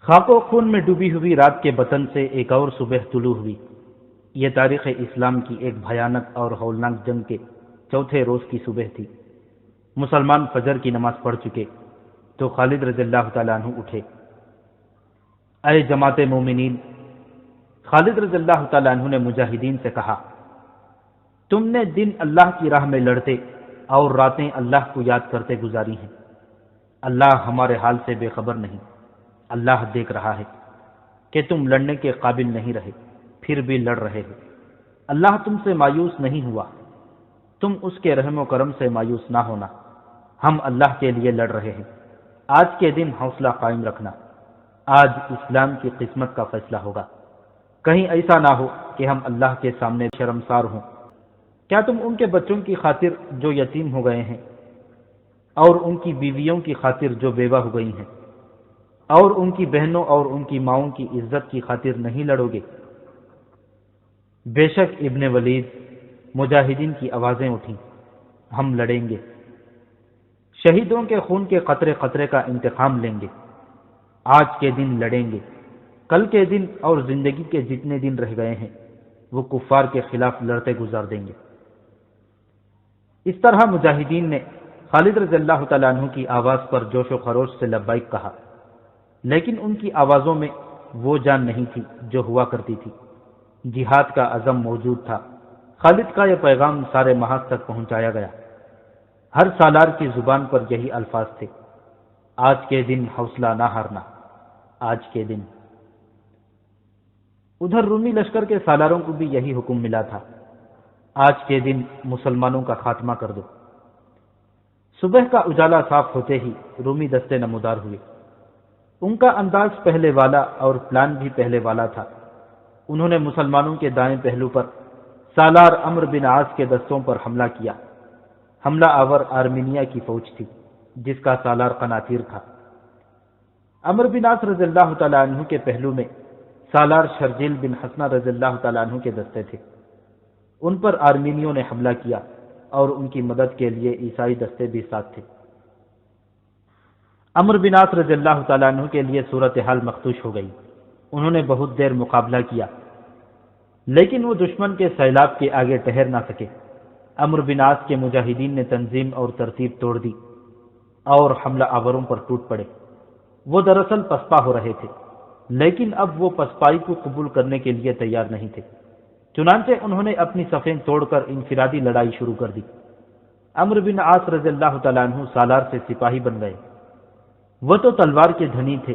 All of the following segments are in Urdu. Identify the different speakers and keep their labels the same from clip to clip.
Speaker 1: خاک و خون میں ڈوبی ہوئی رات کے بطن سے ایک اور صبح طلوع ہوئی۔ یہ تاریخ اسلام کی ایک بھیانک اور ہولناک جنگ کے چوتھے روز کی صبح تھی۔ مسلمان فجر کی نماز پڑھ چکے تو خالد رضی اللہ تعالیٰ عنہ اٹھے۔ اے جماعت مومنین، خالد رضی اللہ تعالیٰ عنہ نے مجاہدین سے کہا، تم نے دن اللہ کی راہ میں لڑتے اور راتیں اللہ کو یاد کرتے گزاری ہیں۔ اللہ ہمارے حال سے بے خبر نہیں۔ اللہ دیکھ رہا ہے کہ تم لڑنے کے قابل نہیں رہے، پھر بھی لڑ رہے ہو۔ اللہ تم سے مایوس نہیں ہوا، تم اس کے رحم و کرم سے مایوس نہ ہونا۔ ہم اللہ کے لیے لڑ رہے ہیں۔ آج کے دن حوصلہ قائم رکھنا۔ آج اسلام کی قسمت کا فیصلہ ہوگا۔ کہیں ایسا نہ ہو کہ ہم اللہ کے سامنے شرمسار ہوں۔ کیا تم ان کے بچوں کی خاطر جو یتیم ہو گئے ہیں، اور ان کی بیویوں کی خاطر جو بیوہ ہو گئی ہیں، اور ان کی بہنوں اور ان کی ماؤں کی عزت کی خاطر نہیں لڑو گے؟ بے شک ابن ولید، مجاہدین کی آوازیں اٹھیں، ہم لڑیں گے، شہیدوں کے خون کے قطرے قطرے کا انتقام لیں گے۔ آج کے دن لڑیں گے، کل کے دن اور زندگی کے جتنے دن رہ گئے ہیں وہ کفار کے خلاف لڑتے گزار دیں گے۔ اس طرح مجاہدین نے خالد رضی اللہ تعالیٰ عنہ کی آواز پر جوش و خروش سے لبیک کہا، لیکن ان کی آوازوں میں وہ جان نہیں تھی جو ہوا کرتی تھی۔ جہاد کا عزم موجود تھا۔ خالد کا یہ پیغام سارے محاذ تک پہنچایا گیا۔ ہر سالار کی زبان پر یہی الفاظ تھے، آج کے دن حوصلہ نہ ہارنا، آج کے دن۔ ادھر رومی لشکر کے سالاروں کو بھی یہی حکم ملا تھا، آج کے دن مسلمانوں کا خاتمہ کر دو۔ صبح کا اجالا صاف ہوتے ہی رومی دستے نمودار ہوئے۔ ان کا انداز پہلے والا اور پلان بھی پہلے والا تھا۔ انہوں نے مسلمانوں کے دائیں پہلو پر سالار عمرو بن عاص کے دستوں پر حملہ کیا۔ حملہ آور آرمینیا کی فوج تھی جس کا سالار قناطیر تھا۔ عمرو بن عاص رضی اللہ تعالیٰ عنہ کے پہلو میں سالار شرجیل بن حسنہ رضی اللہ تعالیٰ عنہ کے دستے تھے۔ ان پر آرمینیوں نے حملہ کیا اور ان کی مدد کے لیے عیسائی دستے بھی ساتھ تھے۔ عمرو بن عاص رضی اللہ تعالیٰ عنہ کے لیے صورتحال مخدوش ہو گئی۔ انہوں نے بہت دیر مقابلہ کیا لیکن وہ دشمن کے سیلاب کے آگے ٹھہر نہ سکے۔ عمرو بن عاص کے مجاہدین نے تنظیم اور ترتیب توڑ دی اور حملہ آوروں پر ٹوٹ پڑے۔ وہ دراصل پسپا ہو رہے تھے لیکن اب وہ پسپائی کو قبول کرنے کے لیے تیار نہیں تھے۔ چنانچہ انہوں نے اپنی صفیں توڑ کر انفرادی لڑائی شروع کر دی۔ عمرو بن عاص رضی اللہ تعالیٰ عنہ سالار سے سپاہی بن گئے۔ وہ تو تلوار کے دھنی تھے،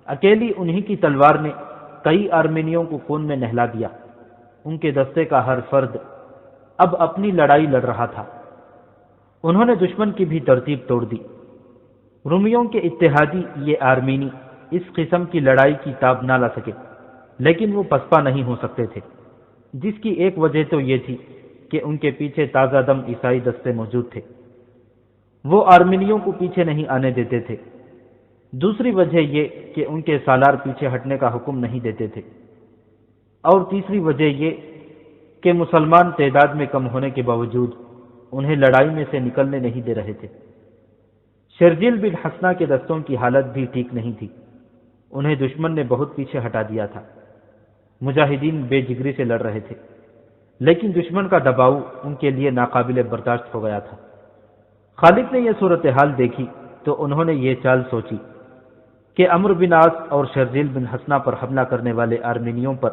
Speaker 1: اکیلی انہی کی تلوار نے کئی آرمینیوں کو خون میں نہلا دیا۔ ان کے دستے کا ہر فرد اب اپنی لڑائی لڑ رہا تھا۔ انہوں نے دشمن کی بھی ترتیب توڑ دی۔ رومیوں کے اتحادی یہ آرمینی اس قسم کی لڑائی کی تاب نہ لا سکے، لیکن وہ پسپا نہیں ہو سکتے تھے، جس کی ایک وجہ تو یہ تھی کہ ان کے پیچھے تازہ دم عیسائی دستے موجود تھے۔ وہ آرمینیوں کو پیچھے نہیں آنے دیتے تھے۔ دوسری وجہ یہ کہ ان کے سالار پیچھے ہٹنے کا حکم نہیں دیتے تھے، اور تیسری وجہ یہ کہ مسلمان تعداد میں کم ہونے کے باوجود انہیں لڑائی میں سے نکلنے نہیں دے رہے تھے۔ شرجیل بن حسنہ کے دستوں کی حالت بھی ٹھیک نہیں تھی، انہیں دشمن نے بہت پیچھے ہٹا دیا تھا۔ مجاہدین بے جگری سے لڑ رہے تھے لیکن دشمن کا دباؤ ان کے لیے ناقابل برداشت ہو گیا تھا۔ خالد نے یہ صورتحال دیکھی تو انہوں نے یہ چال سوچی کہ عمرو بن عاص اور شرجیل بن حسنہ پر حملہ کرنے والے آرمینیوں پر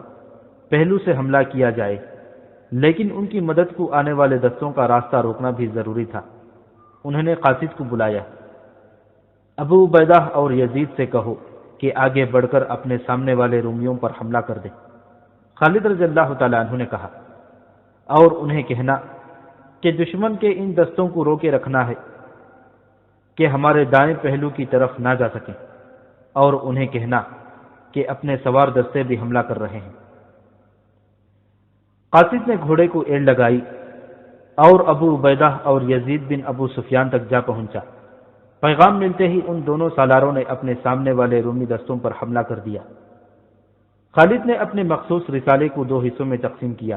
Speaker 1: پہلو سے حملہ کیا جائے، لیکن ان کی مدد کو آنے والے دستوں کا راستہ روکنا بھی ضروری تھا۔ انہوں نے قاصد کو بلایا، ابو عبیدہ اور یزید سے کہو کہ آگے بڑھ کر اپنے سامنے والے رومیوں پر حملہ کر دیں۔ خالد رضی اللہ تعالیٰ عنہ نے کہا، اور انہیں کہنا کہ دشمن کے ان دستوں کو روکے رکھنا ہے کہ ہمارے دائیں پہلو کی طرف نہ جا سکیں، اور انہیں کہنا کہ اپنے سوار دستے بھی حملہ کر رہے ہیں۔ قاصد نے گھوڑے کو ایڑ لگائی اور ابو عبیدہ اور یزید بن ابو سفیان تک جا پہنچا۔ پیغام ملتے ہی ان دونوں سالاروں نے اپنے سامنے والے رومی دستوں پر حملہ کر دیا۔ خالد نے اپنے مخصوص رسالے کو دو حصوں میں تقسیم کیا،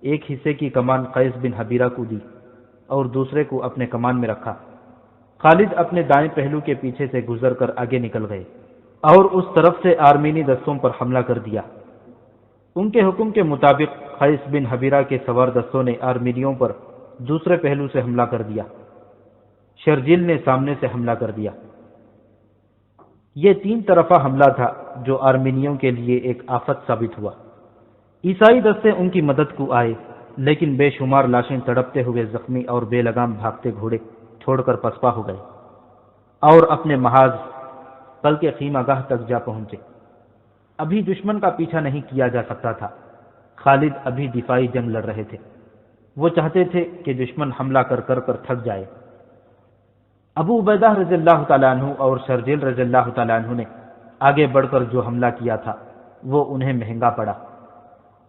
Speaker 1: ایک حصے کی کمان قیس بن حبیرہ کو دی اور دوسرے کو اپنے کمان میں رکھا۔ خالد اپنے دائیں پہلو کے پیچھے سے گزر کر آگے نکل گئے اور اس طرف سے آرمینی دستوں پر حملہ کر دیا۔ ان کے حکم کے مطابق قیس بن حبیرہ کے سوار دستوں نے آرمینیوں پر دوسرے پہلو سے حملہ کر دیا۔ شرجیل نے سامنے سے حملہ کر دیا۔ یہ تین طرفہ حملہ تھا جو آرمینیوں کے لیے ایک آفت ثابت ہوا۔ عیسائی دستے ان کی مدد کو آئے، لیکن بے شمار لاشیں تڑپتے ہوئے زخمی اور بے لگام بھاگتے گھوڑے چھوڑ کر پسپا ہو گئے اور اپنے محاذ کل کے خیمہ گاہ تک جا پہنچے۔ ابھی دشمن کا پیچھا نہیں کیا جا سکتا تھا۔ خالد ابھی دفاعی جنگ لڑ رہے تھے۔ وہ چاہتے تھے کہ دشمن حملہ کر کر تھک جائے۔ ابو عبیدہ رضی اللہ تعالیٰ عنہ اور شرجیل رضی اللہ تعالیٰ عنہ نے آگے بڑھ کر جو حملہ کیا تھا وہ انہیں مہنگا پڑا۔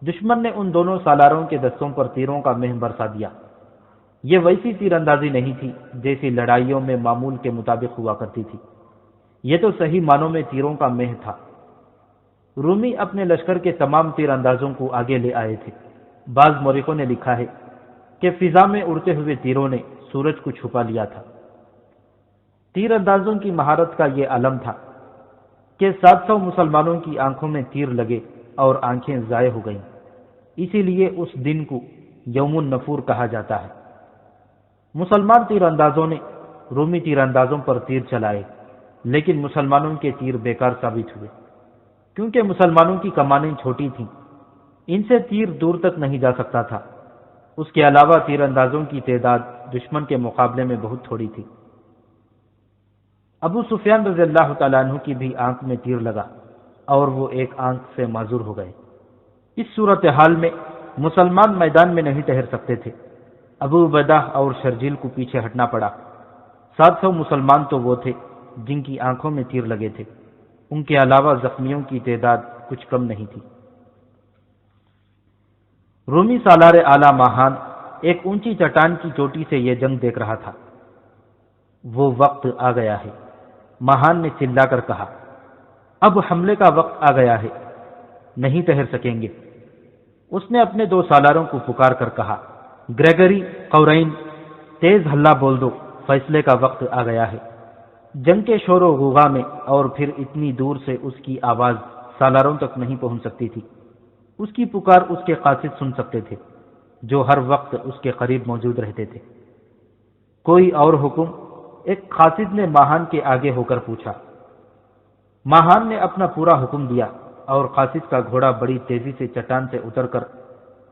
Speaker 1: دشمن نے ان دونوں سالاروں کے دستوں پر تیروں کا مہ برسا دیا۔ یہ ویسی تیر اندازی نہیں تھی جیسی لڑائیوں میں معمول کے مطابق ہوا کرتی تھی۔ یہ تو صحیح معنوں میں تیروں کا مہ تھا۔ رومی اپنے لشکر کے تمام تیر اندازوں کو آگے لے آئے تھے۔ بعض مورخوں نے لکھا ہے کہ فضا میں اڑتے ہوئے تیروں نے سورج کو چھپا لیا تھا۔ تیر اندازوں کی مہارت کا یہ علم تھا کہ 700 مسلمانوں کی آنکھوں میں تیر لگے اور آنکھیں ضائع ہو گئیں۔ اسی لیے اس دن کو یوم النفور کہا جاتا ہے۔ مسلمان تیر اندازوں نے رومی تیر اندازوں پر تیر چلائے، لیکن مسلمانوں کے تیر بیکار ثابت ہوئے، کیونکہ مسلمانوں کی کمانیں چھوٹی تھیں، ان سے تیر دور تک نہیں جا سکتا تھا۔ اس کے علاوہ تیر اندازوں کی تعداد دشمن کے مقابلے میں بہت تھوڑی تھی۔ ابو سفیان رضی اللہ تعالیٰ عنہ کی بھی آنکھ میں تیر لگا اور وہ ایک آنکھ سے معذور ہو گئے۔ اس صورتحال میں مسلمان میدان میں نہیں ٹھہر سکتے تھے۔ ابو عبیدہ اور شرجیل کو پیچھے ہٹنا پڑا۔ 700 مسلمان تو وہ تھے جن کی آنکھوں میں تیر لگے تھے، ان کے علاوہ زخمیوں کی تعداد کچھ کم نہیں تھی۔ رومی سالار اعلی ماہان ایک اونچی چٹان کی چوٹی سے یہ جنگ دیکھ رہا تھا۔ وہ وقت آ گیا ہے، ماہان نے چلا کر کہا، اب حملے کا وقت آ گیا ہے، نہیں ٹھہر سکیں گے۔ اس نے اپنے 2 سالاروں کو پکار کر کہا، گریگری، قورین، تیز ہلہ بول دو، فیصلے کا وقت آ گیا ہے۔ جنگ کے شور و غوغا میں اور پھر اتنی دور سے اس کی آواز سالاروں تک نہیں پہنچ سکتی تھی۔ اس کی پکار اس کے قاصد سن سکتے تھے، جو ہر وقت اس کے قریب موجود رہتے تھے۔ کوئی اور حکم؟ ایک قاصد نے ماہان کے آگے ہو کر پوچھا۔ ماہان نے اپنا پورا حکم دیا اور قاصد کا گھوڑا بڑی تیزی سے چٹان سے اتر کر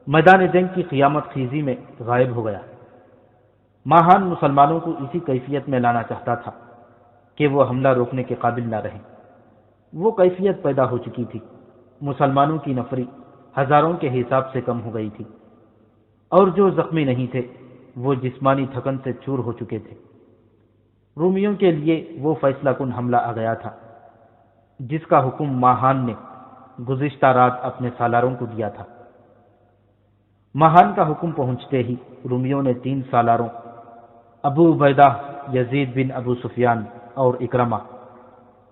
Speaker 1: میدان جنگ کی قیامت خیزی میں غائب ہو گیا۔ ماہان مسلمانوں کو اسی کیفیت میں لانا چاہتا تھا کہ وہ حملہ روکنے کے قابل نہ رہیں۔ وہ کیفیت پیدا ہو چکی تھی۔ مسلمانوں کی نفری ہزاروں کے حساب سے کم ہو گئی تھی، اور جو زخمی نہیں تھے وہ جسمانی تھکن سے چور ہو چکے تھے۔ رومیوں کے لیے وہ فیصلہ کن حملہ آ گیا تھا جس کا حکم ماہان نے گزشتہ رات اپنے سالاروں کو دیا تھا۔ ماہان کا حکم پہنچتے ہی رومیوں نے 3 سالاروں ابو عبیدہ، یزید بن ابو سفیان اور اکرمہ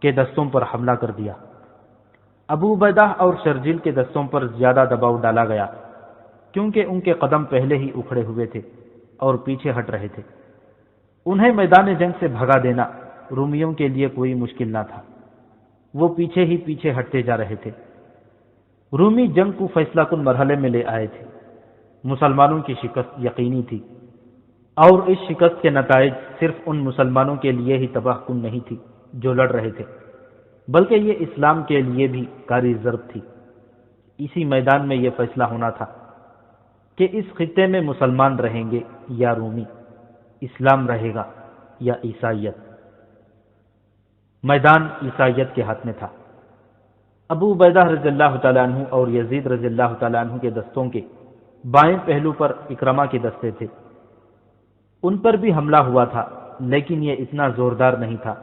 Speaker 1: کے دستوں پر حملہ کر دیا۔ ابو عبیدہ اور شرجیل کے دستوں پر زیادہ دباؤ ڈالا گیا کیونکہ ان کے قدم پہلے ہی اکھڑے ہوئے تھے اور پیچھے ہٹ رہے تھے۔ انہیں میدان جنگ سے بھگا دینا رومیوں کے لیے کوئی مشکل نہ تھا۔ وہ پیچھے ہی پیچھے ہٹتے جا رہے تھے۔ رومی جنگ کو فیصلہ کن مرحلے میں لے آئے تھے۔ مسلمانوں کی شکست یقینی تھی، اور اس شکست کے نتائج صرف ان مسلمانوں کے لیے ہی تباہ کن نہیں تھی جو لڑ رہے تھے، بلکہ یہ اسلام کے لیے بھی کاری ضرب تھی۔ اسی میدان میں یہ فیصلہ ہونا تھا کہ اس خطے میں مسلمان رہیں گے یا رومی، اسلام رہے گا یا عیسائیت۔ میدان عیسائیت کے ہاتھ میں تھا۔ ابو عبیدہ رضی اللہ تعالیٰ عنہ اور یزید رضی اللہ تعالیٰ عنہ کے دستوں کے بائیں پہلو پر اکرمہ کے دستے تھے۔ ان پر بھی حملہ ہوا تھا، لیکن یہ اتنا زوردار نہیں تھا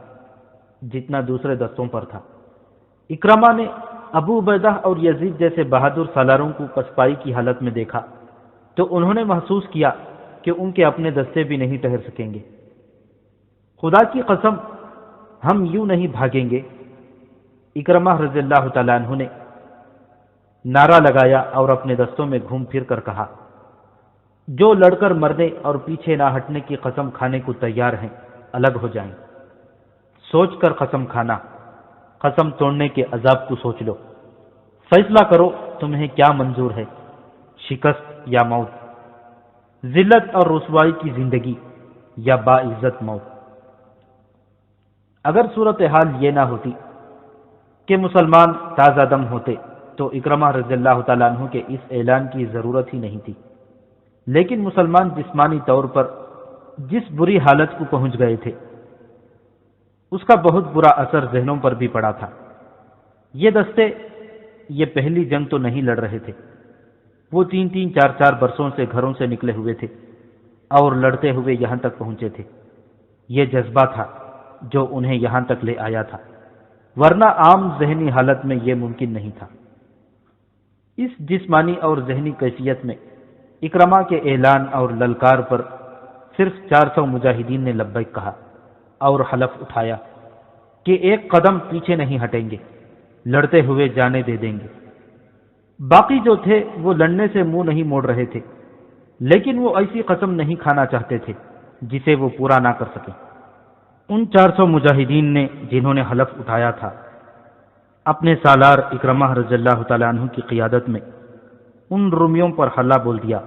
Speaker 1: جتنا دوسرے دستوں پر تھا۔ اکرمہ نے ابو عبیدہ اور یزید جیسے بہادر سالاروں کو پسپائی کی حالت میں دیکھا تو انہوں نے محسوس کیا کہ ان کے اپنے دستے بھی نہیں ٹھہر سکیں گے۔ خدا کی قسم، ہم یوں نہیں بھاگیں گے، اکرمہ رضی اللہ تعالیٰ عنہ نے نعرہ لگایا اور اپنے دستوں میں گھوم پھر کر کہا، جو لڑ کر مرنے اور پیچھے نہ ہٹنے کی قسم کھانے کو تیار ہیں الگ ہو جائیں۔ سوچ کر قسم کھانا، قسم توڑنے کے عذاب کو سوچ لو، فیصلہ کرو تمہیں کیا منظور ہے، شکست یا موت، ذلت اور رسوائی کی زندگی یا باعزت موت۔ اگر صورتحال یہ نہ ہوتی کہ مسلمان تازہ دم ہوتے تو اکرمہ رضی اللہ تعالیٰ عنہ کے اس اعلان کی ضرورت ہی نہیں تھی، لیکن مسلمان جسمانی طور پر جس بری حالت کو پہنچ گئے تھے اس کا بہت برا اثر ذہنوں پر بھی پڑا تھا۔ یہ دستے یہ پہلی جنگ تو نہیں لڑ رہے تھے، وہ 3-4 برسوں سے گھروں سے نکلے ہوئے تھے اور لڑتے ہوئے یہاں تک پہنچے تھے۔ یہ جذبہ تھا جو انہیں یہاں تک لے آیا تھا، ورنہ عام ذہنی حالت میں یہ ممکن نہیں تھا۔ اس جسمانی اور ذہنی کیفیت میں اکرمہ کے اعلان اور للکار پر صرف 400 مجاہدین نے لبیک کہا اور حلف اٹھایا کہ ایک قدم پیچھے نہیں ہٹیں گے، لڑتے ہوئے جانے دے دیں گے۔ باقی جو تھے وہ لڑنے سے منہ نہیں موڑ رہے تھے، لیکن وہ ایسی قسم نہیں کھانا چاہتے تھے جسے وہ پورا نہ کر سکیں۔ ان 400 مجاہدین نے جنہوں نے حلف اٹھایا تھا اپنے سالار اکرمہ رضی اللہ تعالیٰ عنہ کی قیادت میں ان رومیوں پر حملہ بول دیا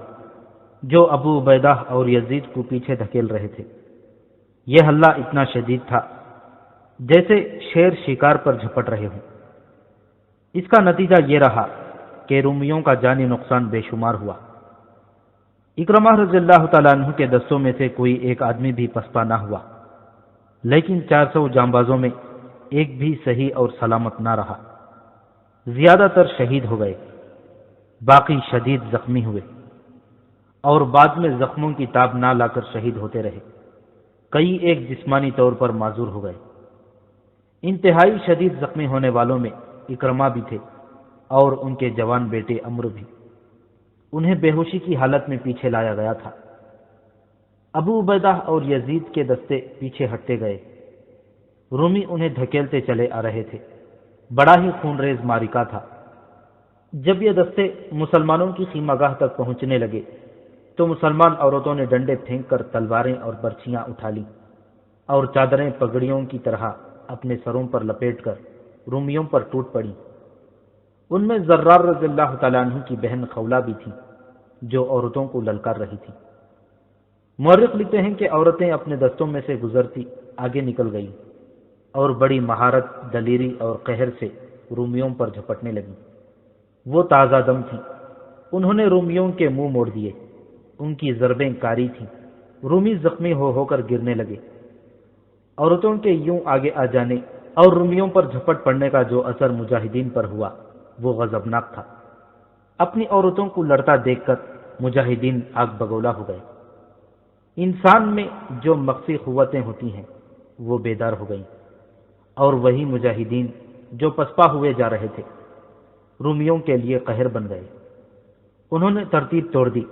Speaker 1: جو ابو عبیدہ اور یزید کو پیچھے دھکیل رہے تھے۔ یہ حملہ اتنا شدید تھا جیسے شیر شکار پر جھپٹ رہے ہوں۔ اس کا نتیجہ یہ رہا کہ رومیوں کا جانی نقصان بے شمار ہوا۔ اکرمہ رضی اللہ تعالیٰ عنہ کے دستوں میں سے کوئی ایک آدمی بھی پسپا نہ ہوا، لیکن 400 جانبازوں میں ایک بھی صحیح اور سلامت نہ رہا۔ زیادہ تر شہید ہو گئے، باقی شدید زخمی ہوئے اور بعد میں زخموں کی تاب نہ لا کر شہید ہوتے رہے۔ کئی ایک جسمانی طور پر معذور ہو گئے۔ انتہائی شدید زخمی ہونے والوں میں اکرمہ بھی تھے اور ان کے جوان بیٹے عمرو بھی۔ انہیں بے ہوشی کی حالت میں پیچھے لایا گیا تھا۔ ابو عبیدہ اور یزید کے دستے پیچھے ہٹتے گئے، رومی انہیں دھکیلتے چلے آ رہے تھے۔ بڑا ہی خون ریز معرکہ تھا۔ جب یہ دستے مسلمانوں کی خیمہ گاہ تک پہنچنے لگے تو مسلمان عورتوں نے ڈنڈے پھینک کر تلواریں اور برچیاں اٹھا لیں اور چادریں پگڑیوں کی طرح اپنے سروں پر لپیٹ کر رومیوں پر ٹوٹ پڑی۔ ان میں زرار رضی اللہ تعالیٰ عنہ کی بہن خولہ بھی تھی جو عورتوں کو للکار رہی تھی۔ مورخ لکھتے ہیں کہ عورتیں اپنے دستوں میں سے گزرتی آگے نکل گئیں اور بڑی مہارت، دلیری اور قہر سے رومیوں پر جھپٹنے لگیں۔ وہ تازہ دم تھیں، انہوں نے رومیوں کے منہ موڑ دیے، ان کی ضربیں کاری تھیں، رومی زخمی ہو کر گرنے لگے۔ عورتوں کے یوں آگے آ جانے اور رومیوں پر جھپٹ پڑنے کا جو اثر مجاہدین پر ہوا وہ غضبناک تھا۔ اپنی عورتوں کو لڑتا دیکھ کر مجاہدین آگ بگولا ہو گئے۔ انسان میں جو مخفی قوتیں ہوتی ہیں وہ بیدار ہو گئیں، اور وہی مجاہدین جو پسپا ہوئے جا رہے تھے رومیوں کے لیے قہر بن گئے۔ انہوں نے ترتیب توڑ دی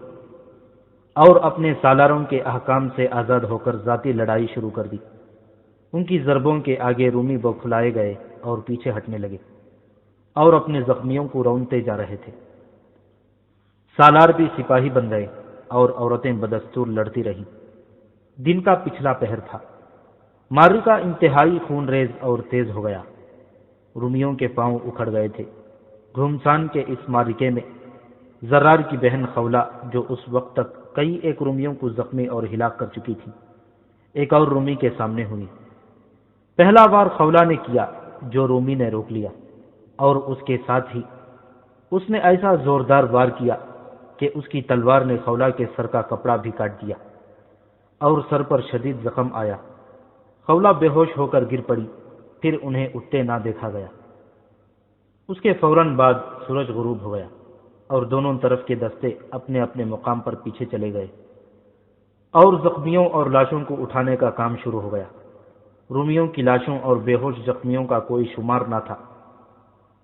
Speaker 1: اور اپنے سالاروں کے احکام سے آزاد ہو کر ذاتی لڑائی شروع کر دی۔ ان کی ضربوں کے آگے رومی بوکھلائے گئے اور پیچھے ہٹنے لگے اور اپنے زخمیوں کو رونتے جا رہے تھے۔ سالار بھی سپاہی بن گئے اور عورتیں بدستور لڑتی رہیں۔ دن کا پچھلا پہر تھا۔ معرکہ انتہائی خون ریز اور تیز ہو گیا۔ رومیوں کے پاؤں اکھڑ گئے تھے۔ گھمسان کے اس معرکے میں زرار کی بہن خولہ، جو اس وقت تک کئی ایک رومیوں کو زخمی اور ہلاک کر چکی تھی، ایک اور رومی کے سامنے ہوئی۔ پہلا وار خولہ نے کیا جو رومی نے روک لیا، اور اس کے ساتھ ہی اس نے ایسا زوردار وار کیا کہ اس کی تلوار نے خولہ کے سر کا کپڑا بھی کاٹ دیا اور سر پر شدید زخم آیا۔ خولہ بے ہوش ہو کر گر پڑی، پھر انہیں اٹھتے نہ دیکھا گیا۔ اس کے فوراً بعد سورج غروب ہو گیا اور دونوں طرف کے دستے اپنے اپنے مقام پر پیچھے چلے گئے اور زخمیوں اور لاشوں کو اٹھانے کا کام شروع ہو گیا۔ رومیوں کی لاشوں اور بے ہوش زخمیوں کا کوئی شمار نہ تھا۔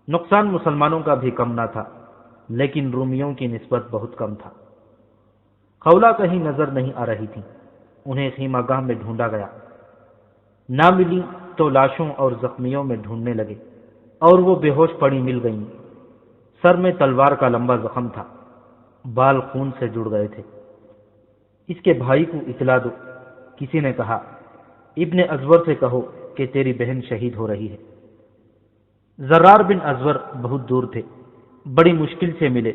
Speaker 1: نقصان مسلمانوں کا بھی کم نہ تھا، لیکن رومیوں کی نسبت بہت کم تھا۔ خولہ کہیں نظر نہیں آ رہی تھی۔ انہیں خیمہ گاہ میں ڈھونڈا گیا، نہ ملی تو لاشوں اور زخمیوں میں ڈھونڈنے لگے اور وہ بے ہوش پڑی مل گئیں۔ سر میں تلوار کا لمبا زخم تھا، بال خون سے جڑ گئے تھے۔ اس کے بھائی کو اطلاع دو، کسی نے کہا۔ ابن ازور سے کہو کہ تیری بہن شہید ہو رہی ہے۔ زرار بن ازور بہت دور تھے، بڑی مشکل سے ملے،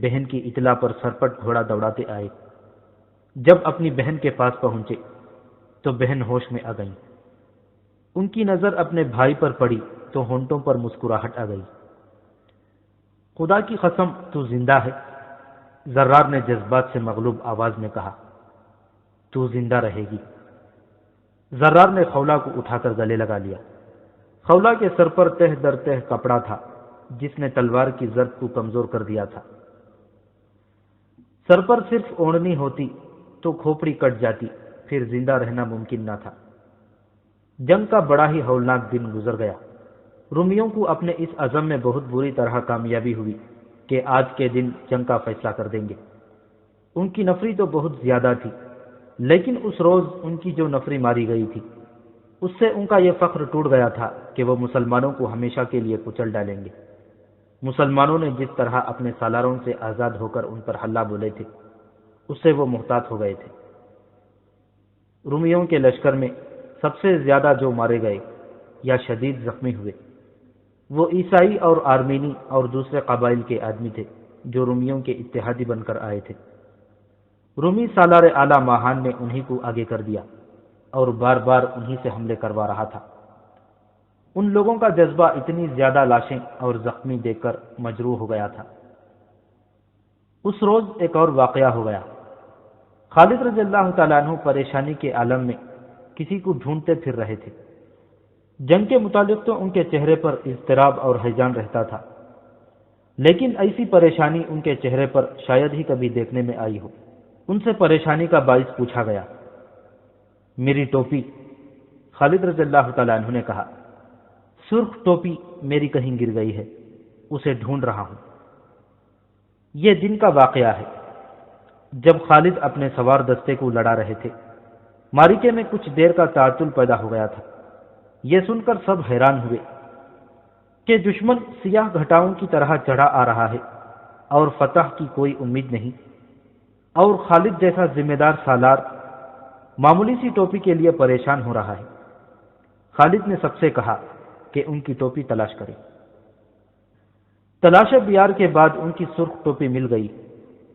Speaker 1: بہن کی اطلاع پر سرپٹ گھوڑا دوڑاتے آئے۔ جب اپنی بہن کے پاس پہنچے تو بہن ہوش میں آ گئیں۔ ان کی نظر اپنے بھائی پر پڑی تو ہونٹوں پر مسکراہٹ آ گئی۔ خدا کی قسم تو زندہ ہے، زرار نے جذبات سے مغلوب آواز میں کہا۔ تو زندہ رہے گی۔ زرار نے خولہ کو اٹھا کر گلے لگا لیا۔ خولہ کے سر پر تہ در تہ کپڑا تھا جس نے تلوار کی ضرب کو کمزور کر دیا تھا۔ سر پر صرف اوڑھنی ہوتی تو کھوپڑی کٹ جاتی، پھر زندہ رہنا ممکن نہ تھا۔ جنگ کا بڑا ہی ہولناک دن گزر گیا۔ رومیوں کو اپنے اس عزم میں بہت بری طرح کامیابی ہوئی کہ آج کے دن جنگ کا فیصلہ کر دیں گے۔ ان کی نفری تو بہت زیادہ تھی، لیکن اس روز ان کی جو نفری ماری گئی تھی اس سے ان کا یہ فخر ٹوٹ گیا تھا کہ وہ مسلمانوں کو ہمیشہ کے لیے کچل ڈالیں گے۔ مسلمانوں نے جس طرح اپنے سالاروں سے آزاد ہو کر ان پر حلہ بولے تھے اس سے وہ محتاط ہو گئے تھے۔ رومیوں کے لشکر میں سب سے زیادہ جو مارے گئے یا شدید زخمی ہوئے وہ عیسائی اور آرمینی اور دوسرے قبائل کے آدمی تھے جو رومیوں کے اتحادی بن کر آئے تھے۔ رومی سالار اعلیٰ ماہان نے انہی کو آگے کر دیا اور بار بار انہی سے حملے کروا رہا تھا۔ ان لوگوں کا جذبہ اتنی زیادہ لاشیں اور زخمی دیکھ کر مجروح ہو گیا تھا۔ اس روز ایک اور واقعہ ہو گیا۔ خالد رضی اللہ تعالیٰ عنہ پریشانی کے عالم میں کسی کو ڈھونڈتے پھر رہے تھے۔ جنگ کے متعلق تو ان کے چہرے پر اضطراب اور ہیجان رہتا تھا، لیکن ایسی پریشانی ان کے چہرے پر شاید ہی کبھی دیکھنے میں آئی ہو۔ ان سے پریشانی کا باعث پوچھا گیا۔ میری ٹوپی، خالد رضی اللہ تعالیٰ عنہ نے کہا۔ سرخ ٹوپی میری کہیں گر گئی ہے، اسے ڈھونڈ رہا ہوں۔ یہ دن کا واقعہ ہے جب خالد اپنے سوار دستے کو لڑا رہے تھے۔ معرکے میں کچھ دیر کا تعطل پیدا ہو گیا تھا۔ یہ سن کر سب حیران ہوئے کہ دشمن سیاہ گھٹاؤں کی طرح چڑھا آ رہا ہے اور فتح کی کوئی امید نہیں، اور خالد جیسا ذمہ دار سالار معمولی سی ٹوپی کے لیے پریشان ہو رہا ہے۔ خالد نے سب سے کہا کہ ان کی ٹوپی تلاش کرے۔ تلاش بیار کے بعد ان کی سرخ ٹوپی مل گئی۔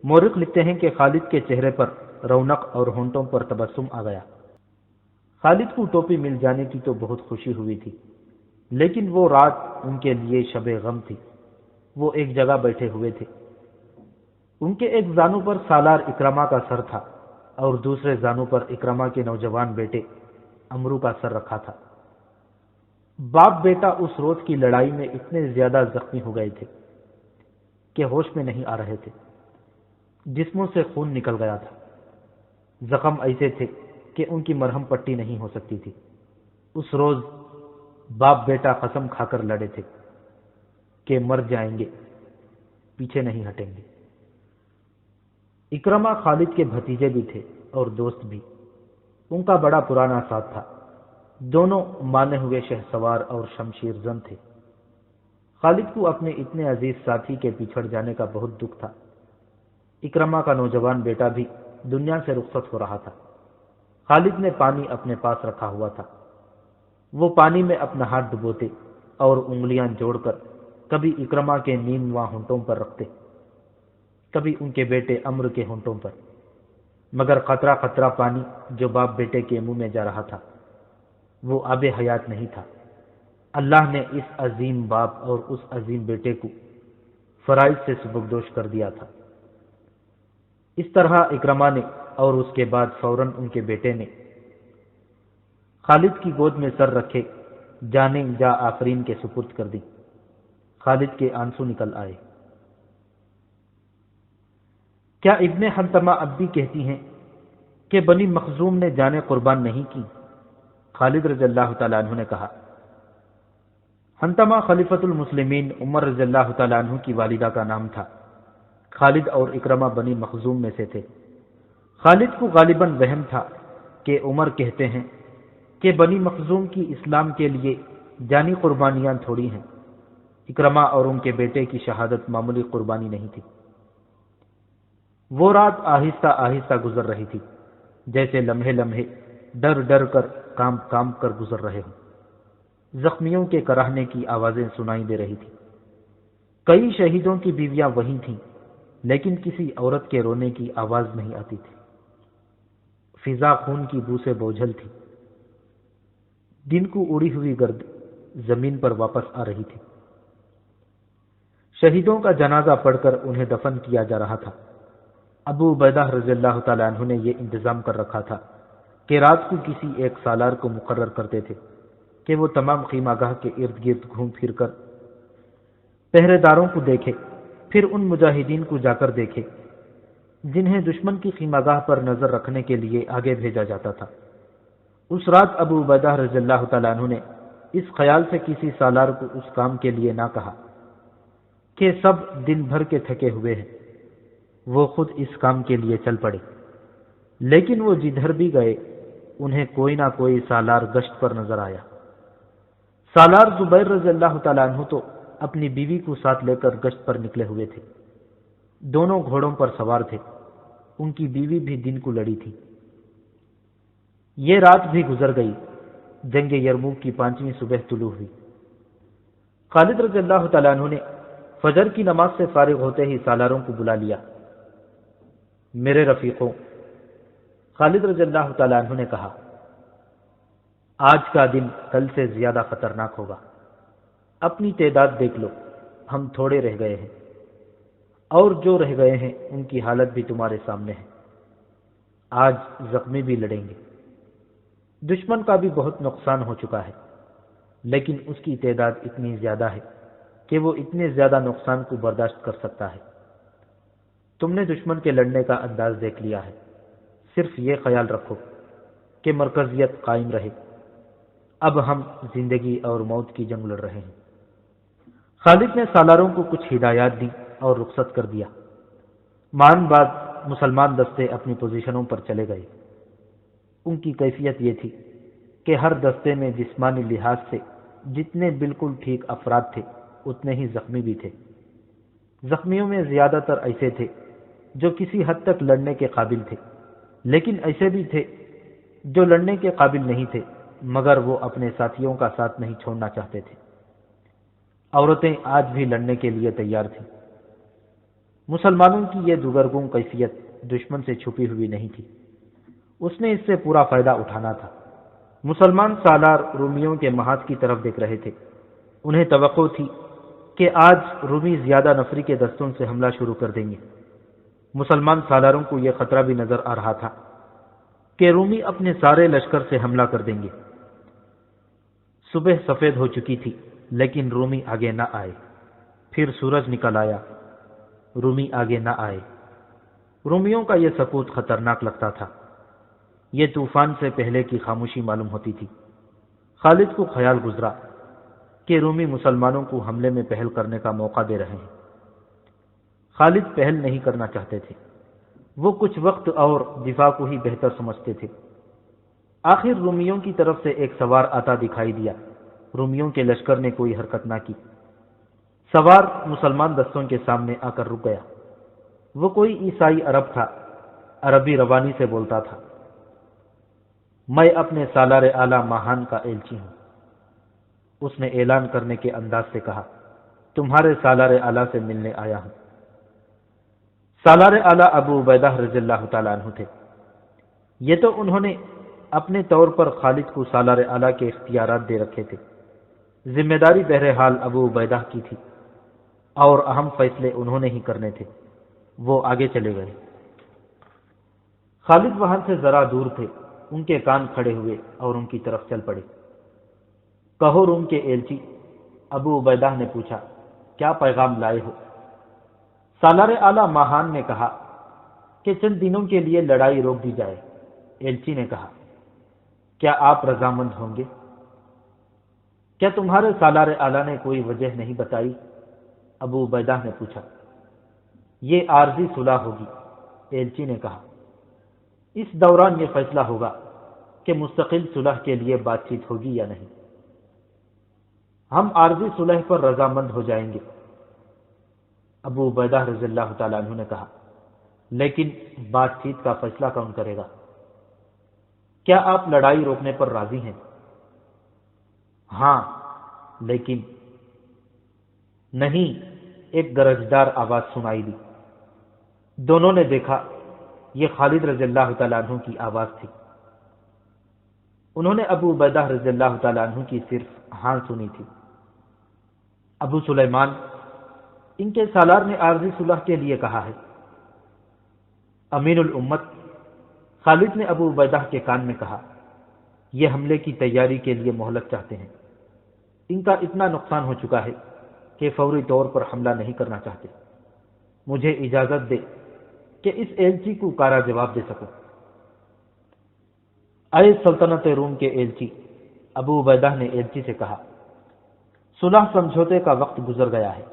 Speaker 1: مورخ لکھتے ہیں کہ خالد کے چہرے پر رونق اور ہونٹوں پر تبسم آ گیا۔ خالد کو ٹوپی مل جانے کی تو بہت خوشی ہوئی تھی، لیکن وہ رات ان کے لیے شب غم تھی۔ وہ ایک جگہ بیٹھے ہوئے تھے۔ ان کے ایک زانو پر سالار اکرما کا سر تھا اور دوسرے زانو پر اکرما کے نوجوان بیٹے امرو کا سر رکھا تھا۔ باپ بیٹا اس روز کی لڑائی میں اتنے زیادہ زخمی ہو گئے تھے کہ ہوش میں نہیں آ رہے تھے، جسموں سے خون نکل گیا تھا۔ زخم ایسے تھے کہ ان کی مرہم پٹی نہیں ہو سکتی تھی۔ اس روز باپ بیٹا قسم کھا کر لڑے تھے کہ مر جائیں گے، پیچھے نہیں ہٹیں گے۔ اکرما خالد کے بھتیجے بھی تھے اور دوست بھی۔ ان کا بڑا پرانا ساتھ تھا۔ دونوں مانے ہوئے شہ سوار اور شمشیر زن تھے۔ خالد کو اپنے اتنے عزیز ساتھی کے بچھڑ جانے کا بہت دکھ تھا۔ اکرما کا نوجوان بیٹا بھی دنیا سے رخصت ہو رہا تھا۔ خالد نے پانی اپنے پاس رکھا ہوا تھا۔ وہ پانی میں اپنا ہاتھ ڈبوتے اور انگلیاں جوڑ کر کبھی اکرما کے نیمواں ہونٹوں پر رکھتے، کبھی ان کے بیٹے امر کے ہونٹوں پر، مگر قطرہ قطرہ پانی جو باپ بیٹے کے منہ میں جا رہا تھا وہ آب حیات نہیں تھا۔ اللہ نے اس عظیم باپ اور اس عظیم بیٹے کو فرائض سے سبکدوش کر دیا تھا۔ اس طرح اکرما نے اور اس کے بعد فوراً ان کے بیٹے نے خالد کی گود میں سر رکھے جانیں جا آفرین کے سپرد کر دی۔ خالد کے آنسو نکل آئے۔ کیا ابن حنتمہ اب بھی کہتی ہیں کہ بنی مخزوم نے جانیں قربان نہیں کی؟ خالد رضی اللہ تعالیٰ عنہ نے کہا۔ حنتمہ خلیفۃ المسلمین عمر رضی اللہ تعالیٰ عنہ کی والدہ کا نام تھا۔ خالد اور اکرمہ بنی مخزوم میں سے تھے۔ خالد کو غالباً وہم تھا کہ عمر کہتے ہیں کہ بنی مخزوم کی اسلام کے لیے جانی قربانیاں تھوڑی ہیں۔ اکرمہ اور ان کے بیٹے کی شہادت معمولی قربانی نہیں تھی۔ وہ رات آہستہ آہستہ گزر رہی تھی، جیسے لمحے لمحے ڈر ڈر کر کام کام کر گزر رہے ہوں۔ زخمیوں کے کراہنے کی آوازیں سنائی دے رہی تھیں۔ کئی شہیدوں کی بیویاں وہیں تھیں، لیکن کسی عورت کے رونے کی آواز نہیں آتی تھی۔ فضا خون کی بو سے بوجھل تھی۔ دن کو اڑی ہوئی گرد زمین پر واپس آ رہی تھی۔ شہیدوں کا جنازہ پڑھ کر انہیں دفن کیا جا رہا تھا۔ ابو عبیدہ رضی اللہ تعالیٰ عنہ نے یہ انتظام کر رکھا تھا کہ رات کو کسی ایک سالار کو مقرر کرتے تھے کہ وہ تمام خیمہ گاہ کے ارد گرد گھوم پھر کر پہرے داروں کو دیکھے، پھر ان مجاہدین کو جا کر دیکھے جنہیں دشمن کی خیمہ گاہ پر نظر رکھنے کے لیے آگے بھیجا جاتا تھا۔ اس رات ابو عبیدہ رضی اللہ تعالیٰ عنہ نے اس خیال سے کسی سالار کو اس کام کے لیے نہ کہا کہ سب دن بھر کے تھکے ہوئے ہیں، وہ خود اس کام کے لیے چل پڑے۔ لیکن وہ جدھر بھی گئے انہیں کوئی نہ کوئی سالار گشت پر نظر آیا۔ سالار زبیر رضی اللہ تعالیٰ عنہ تو اپنی بیوی کو ساتھ لے کر گشت پر نکلے ہوئے تھے۔ دونوں گھوڑوں پر سوار تھے، ان کی بیوی بھی دن کو لڑی تھی۔ یہ رات بھی گزر گئی۔ جنگ یرموک کی 5ویں صبح طلوع ہوئی۔ خالد رضی اللہ تعالیٰ عنہ نے فجر کی نماز سے فارغ ہوتے ہی سالاروں کو بلا لیا۔ میرے رفیقوں، خالد رضی اللہ تعالیٰ عنہ نے کہا، آج کا دن کل سے زیادہ خطرناک ہوگا۔ اپنی تعداد دیکھ لو، ہم تھوڑے رہ گئے ہیں، اور جو رہ گئے ہیں ان کی حالت بھی تمہارے سامنے ہے۔ آج زخمی بھی لڑیں گے۔ دشمن کا بھی بہت نقصان ہو چکا ہے، لیکن اس کی تعداد اتنی زیادہ ہے کہ وہ اتنے زیادہ نقصان کو برداشت کر سکتا ہے۔ تم نے دشمن کے لڑنے کا انداز دیکھ لیا ہے، صرف یہ خیال رکھو کہ مرکزیت قائم رہے۔ اب ہم زندگی اور موت کی جنگ لڑ رہے ہیں۔ خالد نے سالاروں کو کچھ ہدایات دی اور رخصت کر دیا۔ مان بعد مسلمان دستے اپنی پوزیشنوں پر چلے گئے۔ ان کی کیفیت یہ تھی کہ ہر دستے میں جسمانی لحاظ سے جتنے بالکل ٹھیک افراد تھے اتنے ہی زخمی بھی تھے۔ زخمیوں میں زیادہ تر ایسے تھے جو کسی حد تک لڑنے کے قابل تھے، لیکن ایسے بھی تھے جو لڑنے کے قابل نہیں تھے مگر وہ اپنے ساتھیوں کا ساتھ نہیں چھوڑنا چاہتے تھے۔ عورتیں آج بھی لڑنے کے لیے تیار تھیں۔ مسلمانوں کی یہ دگرگوں کیفیت دشمن سے چھپی ہوئی نہیں تھی، اس نے اس سے پورا فائدہ اٹھانا تھا۔ مسلمان سالار رومیوں کے محاذ کی طرف دیکھ رہے تھے۔ انہیں توقع تھی کہ آج رومی زیادہ نفری کے دستوں سے حملہ شروع کر دیں گے۔ مسلمان سالاروں کو یہ خطرہ بھی نظر آ رہا تھا کہ رومی اپنے سارے لشکر سے حملہ کر دیں گے۔ صبح سفید ہو چکی تھی لیکن رومی آگے نہ آئے۔ پھر سورج نکل آیا، رومی آگے نہ آئے۔ رومیوں کا یہ سکوت خطرناک لگتا تھا۔ یہ طوفان سے پہلے کی خاموشی معلوم ہوتی تھی۔ خالد کو خیال گزرا کہ رومی مسلمانوں کو حملے میں پہل کرنے کا موقع دے رہے ہیں۔ خالد پہل نہیں کرنا چاہتے تھے، وہ کچھ وقت اور دفاع کو ہی بہتر سمجھتے تھے۔ آخر رومیوں کی طرف سے ایک سوار آتا دکھائی دیا۔ رومیوں کے لشکر نے کوئی حرکت نہ کی۔ سوار مسلمان دستوں کے سامنے آ کر رک گیا۔ وہ کوئی عیسائی عرب تھا، عربی روانی سے بولتا تھا۔ میں اپنے سالار اعلیٰ ماہان کا ایلچی ہوں، اس نے اعلان کرنے کے انداز سے کہا۔ تمہارے سالار اعلیٰ سے ملنے آیا ہوں۔ سالار اعلیٰ ابو عبیدہ رضی اللہ تعالیٰ عنہ تھے۔ یہ تو انہوں نے اپنے طور پر خالد کو سالار اعلیٰ کے اختیارات دے رکھے تھے۔ ذمہ داری بہرحال ابو عبیدہ کی تھی اور اہم فیصلے انہوں نے ہی کرنے تھے۔ وہ آگے چلے گئے۔ خالد وہاں سے ذرا دور تھے، ان کے کان کھڑے ہوئے اور ان کی طرف چل پڑے۔ کہو روم کے ایلچی، ابو عبیدہ نے پوچھا، کیا پیغام لائے ہو؟ سالار اعلیٰ ماہان نے کہا کہ چند دنوں کے لیے لڑائی روک دی جائے۔ ایلچی نے کہا، کیا آپ رضامند ہوں گے؟ کیا تمہارے سالار اعلیٰ نے کوئی وجہ نہیں بتائی؟ ابو عبیدہ نے پوچھا۔ یہ عارضی صلح ہوگی، ایلچی نے کہا۔ اس دوران یہ فیصلہ ہوگا کہ مستقل صلح کے لیے بات چیت ہوگی یا نہیں۔ ہم عارضی صلح پر رضامند ہو جائیں گے، ابو عبیدہ رضی اللہ تعالیٰ عنہ نے کہا، لیکن بات چیت کا فیصلہ کون کرے گا؟ کیا آپ لڑائی روکنے پر راضی ہیں؟ ہاں، لیکن نہیں، ایک گرجدار آواز سنائی دی۔ دونوں نے دیکھا یہ خالد رضی اللہ تعالیٰ عنہ کی آواز تھی۔ انہوں نے ابو عبیدہ رضی اللہ تعالیٰ عنہ کی صرف ہاں سنی تھی۔ ابو سلیمان، ان کے سالار نے عارضی صلح کے لیے کہا ہے۔ امین الامت خالد نے ابو عبیدہ کے کان میں کہا، یہ حملے کی تیاری کے لیے مہلت چاہتے ہیں۔ ان کا اتنا نقصان ہو چکا ہے کہ فوری طور پر حملہ نہیں کرنا چاہتے۔ مجھے اجازت دے کہ اس ایلچی کو کارا جواب دے سکوں۔ اے سلطنت روم کے ایلچی، ابو عبیدہ نے ایلچی سے کہا، صلح سمجھوتے کا وقت گزر گیا ہے۔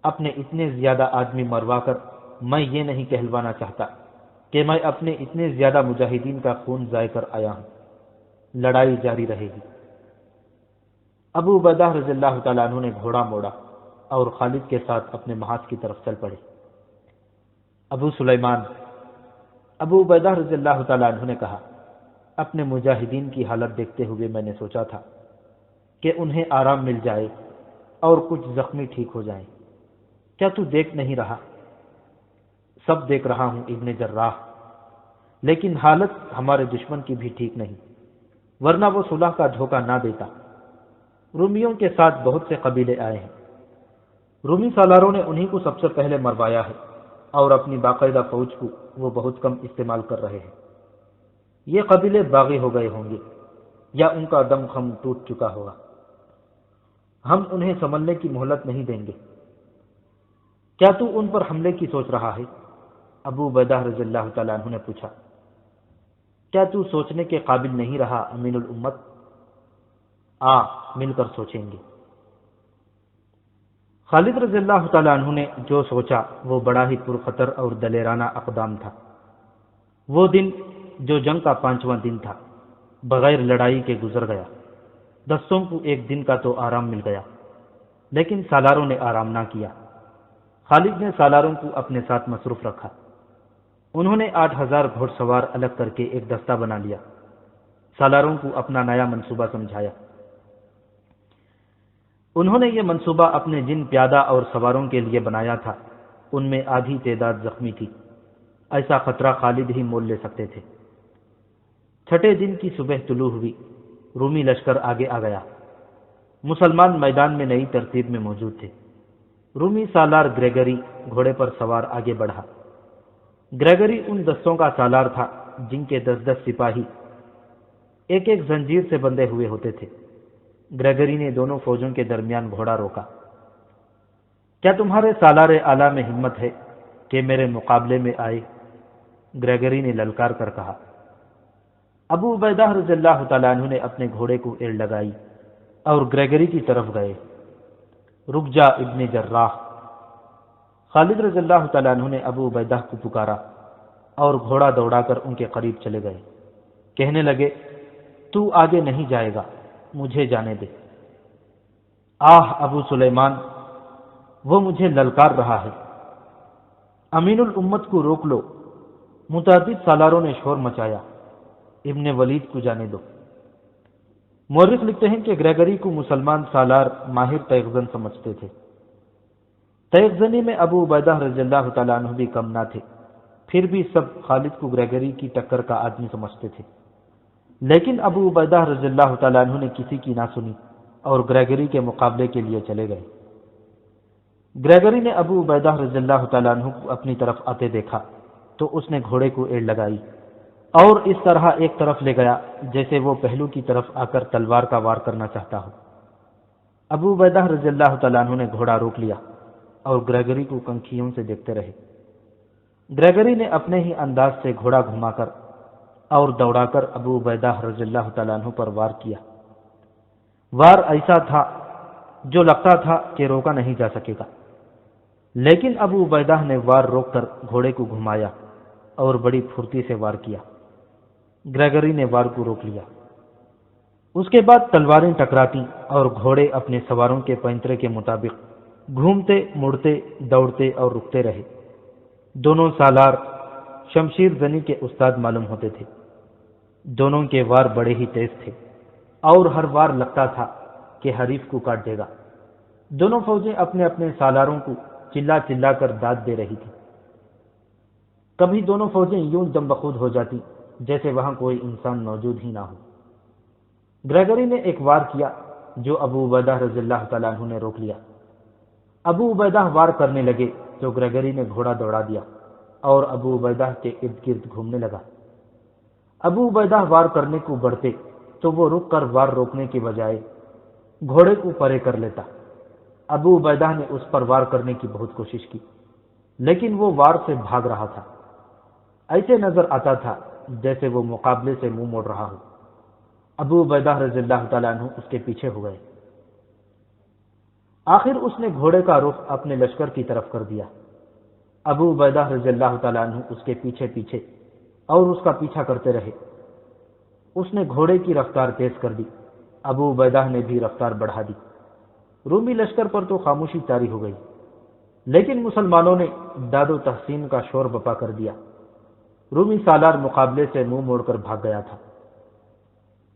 Speaker 1: اپنے اتنے زیادہ آدمی مروا کر میں یہ نہیں کہلوانا چاہتا کہ میں اپنے اتنے زیادہ مجاہدین کا خون ضائع کر آیا ہوں۔ لڑائی جاری رہے گی۔ ابو عبیدہ رضی اللہ تعالیٰ عنہ نے گھوڑا موڑا اور خالد کے ساتھ اپنے محاذ کی طرف چل پڑے۔ ابو سلیمان، ابو عبیدہ رضی اللہ تعالیٰ عنہ نے کہا، اپنے مجاہدین کی حالت دیکھتے ہوئے میں نے سوچا تھا کہ انہیں آرام مل جائے اور کچھ زخمی ٹھیک ہو جائیں۔ کیا تو دیکھ نہیں رہا؟ سب دیکھ رہا ہوں ابن جراح، لیکن حالت ہمارے دشمن کی بھی ٹھیک نہیں، ورنہ وہ صلح کا دھوکہ نہ دیتا۔ رومیوں کے ساتھ بہت سے قبیلے آئے ہیں۔ رومی سالاروں نے انہی کو سب سے پہلے مروایا ہے اور اپنی باقاعدہ فوج کو وہ بہت کم استعمال کر رہے ہیں۔ یہ قبیلے باغی ہو گئے ہوں گے یا ان کا دم خم ٹوٹ چکا ہوگا۔ ہم انہیں سنبھلنے کی مہلت نہیں دیں گے۔ کیا تو ان پر حملے کی سوچ رہا ہے؟ ابو عبیدہ رضی اللہ تعالیٰ عنہ نے پوچھا۔ کیا تو سوچنے کے قابل نہیں رہا امین الامت؟ مل کر سوچیں گے۔ خالد رضی اللہ تعالیٰ عنہ نے جو سوچا وہ بڑا ہی پرخطر اور دلیرانہ اقدام تھا۔ وہ دن جو جنگ کا 5واں دن تھا بغیر لڑائی کے گزر گیا۔ دستوں کو ایک دن کا تو آرام مل گیا، لیکن سالاروں نے آرام نہ کیا۔ خالد نے سالاروں کو اپنے ساتھ مصروف رکھا۔ انہوں نے 8000 گھوڑ سوار الگ کر کے ایک دستہ بنا لیا۔ سالاروں کو اپنا نیا منصوبہ سمجھایا۔ انہوں نے یہ منصوبہ اپنے جن پیادہ اور سواروں کے لیے بنایا تھا ان میں آدھی تعداد زخمی تھی۔ ایسا خطرہ خالد ہی مول لے سکتے تھے۔ چھٹے دن کی صبح طلوع ہوئی، رومی لشکر آگے آ گیا۔ مسلمان میدان میں نئی ترتیب میں موجود تھے۔ رومی سالار گریگری گھوڑے پر سوار آگے بڑھا۔ گریگری ان دستوں کا سالار تھا جن کے 10 سپاہی ایک ایک زنجیر سے بندھے ہوئے ہوتے تھے۔ گریگری نے دونوں فوجوں کے درمیان گھوڑا روکا۔ کیا تمہارے سالار اعلیٰ میں ہمت ہے کہ میرے مقابلے میں آئے؟ گریگری نے للکار کر کہا۔ ابو عبیدہ رضی اللہ تعالیٰ عنہ نے اپنے گھوڑے کو ایڑ لگائی اور گریگری کی طرف گئے۔ رک جا ابن جراح۔ خالد رضی اللہ تعالیٰ عنہ نے ابو عبیدہ کو پکارا اور گھوڑا دوڑا کر ان کے قریب چلے گئے۔ کہنے لگے، تو آگے نہیں جائے گا، مجھے جانے دے۔ ابو سلیمان، وہ مجھے للکار رہا ہے۔ امین الامت کو روک لو۔ متعدد سالاروں نے شور مچایا۔ ابن ولید کو جانے دو۔ مورخ لکھتے ہیں کہ گریگری کو مسلمان سالار ماہر تیغزن سمجھتے تھے۔ تیغزنی میں ابو عبیدہ رضی اللہ تعالیٰ عنہ بھی کم نہ تھے، پھر بھی سب خالد کو گریگری کی ٹکر کا آدمی سمجھتے تھے۔ لیکن ابو عبیدہ رضی اللہ تعالیٰ عنہ نے کسی کی نہ سنی اور گریگری کے مقابلے کے لیے چلے گئے۔ گریگری نے ابو عبیدہ رضی اللہ تعالیٰ عنہ کو اپنی طرف آتے دیکھا تو اس نے گھوڑے کو ایڑ لگائی اور اس طرح ایک طرف لے گیا جیسے وہ پہلو کی طرف آ کر تلوار کا وار کرنا چاہتا ہو۔ ابو عبیدہ رضی اللہ تعالیٰ عنہ نے گھوڑا روک لیا اور گریگری کو کنکھیوں سے دیکھتے رہے۔ گریگری نے اپنے ہی انداز سے گھوڑا گھما کر اور دوڑا کر ابو عبیدہ رضی اللہ تعالیٰ عنہ پر وار کیا۔ وار ایسا تھا جو لگتا تھا کہ روکا نہیں جا سکے گا، لیکن ابو عبیدہ نے وار روک کر گھوڑے کو گھمایا اور بڑی پھرتی سے وار کیا۔ گریگری نے وار کو روک لیا۔ اس کے بعد تلواریں ٹکراتی اور گھوڑے اپنے سواروں کے پینترے کے مطابق گھومتے مڑتے دوڑتے اور رکتے رہے۔ دونوں سالار شمشیر زنی کے استاد معلوم ہوتے تھے۔ دونوں کے وار بڑے ہی تیز تھے اور ہر وار لگتا تھا کہ حریف کو کاٹ دے گا۔ دونوں فوجیں اپنے اپنے سالاروں کو چلا چلا کر داد دے رہی تھی۔ کبھی دونوں فوجیں یوں دم بخود ہو جاتی جیسے وہاں کوئی انسان موجود ہی نہ ہو۔ گریگری نے ایک وار کیا جو ابو عبیدہ رضی اللہ تعالیٰ عنہ نے روک لیا۔ ابو عبیدہ وار کرنے لگے تو گریگری نے گھوڑا دوڑا دیا اور ابو عبیدہ کے ارد گرد گھومنے لگا۔ ابو عبیدہ وار کرنے کو بڑھتے تو وہ رک کر وار روکنے کے بجائے گھوڑے کو پرے کر لیتا۔ ابو عبیدہ نے اس پر وار کرنے کی بہت کوشش کی، لیکن وہ وار سے بھاگ رہا تھا۔ ایسے نظر آتا تھا جیسے وہ مقابلے سے منہ موڑ رہا ہو۔ ابو عبیدہ رضی اللہ تعالیٰ عنہ اس کے پیچھے ہو گئے۔ آخر اس نے گھوڑے کا رخ اپنے لشکر کی طرف کر دیا۔ ابو عبیدہ رضی اللہ تعالیٰ عنہ اس کے پیچھے پیچھے اور اس کا پیچھا کرتے رہے۔ اس نے گھوڑے کی رفتار تیز کر دی، ابو عبیدہ نے بھی رفتار بڑھا دی۔ رومی لشکر پر تو خاموشی طاری ہو گئی، لیکن مسلمانوں نے داد و تحسین کا شور بپا کر دیا۔ رومی سالار مقابلے سے منہ موڑ کر بھاگ گیا تھا۔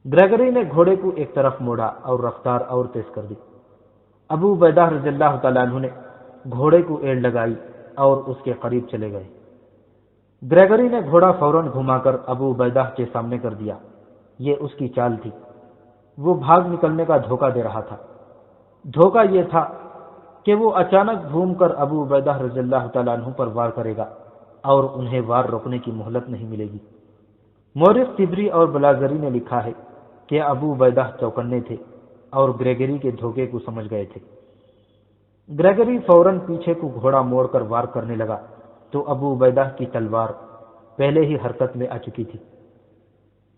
Speaker 1: گریگری نے گھوڑے کو ایک طرف موڑا اور رفتار اور تیز کر دی۔ ابو عبیدہ رضی اللہ تعالیٰ عنہ نے گھوڑے کو ایڑ لگائی اور اس کے قریب چلے گئے۔ گریگری نے گھوڑا فوراً گھما کر ابو عبیدہ کے سامنے کر دیا۔ یہ اس کی چال تھی۔ وہ بھاگ نکلنے کا دھوکہ دے رہا تھا۔ دھوکہ یہ تھا کہ وہ اچانک گھوم کر ابو عبیدہ رضی اللہ تعالیٰ عنہ پر وار کرے گا اور انہیں وار روکنے کی مہلت نہیں ملے گی۔ مورخ طبری اور بلازری نے لکھا ہے کہ ابو عبیدہ چوکنے تھے اور گریگری کے دھوکے کو سمجھ گئے تھے۔ گریگری فوراً پیچھے کو گھوڑا موڑ کر وار کرنے لگا تو ابو عبیدہ کی تلوار پہلے ہی حرکت میں آ چکی تھی۔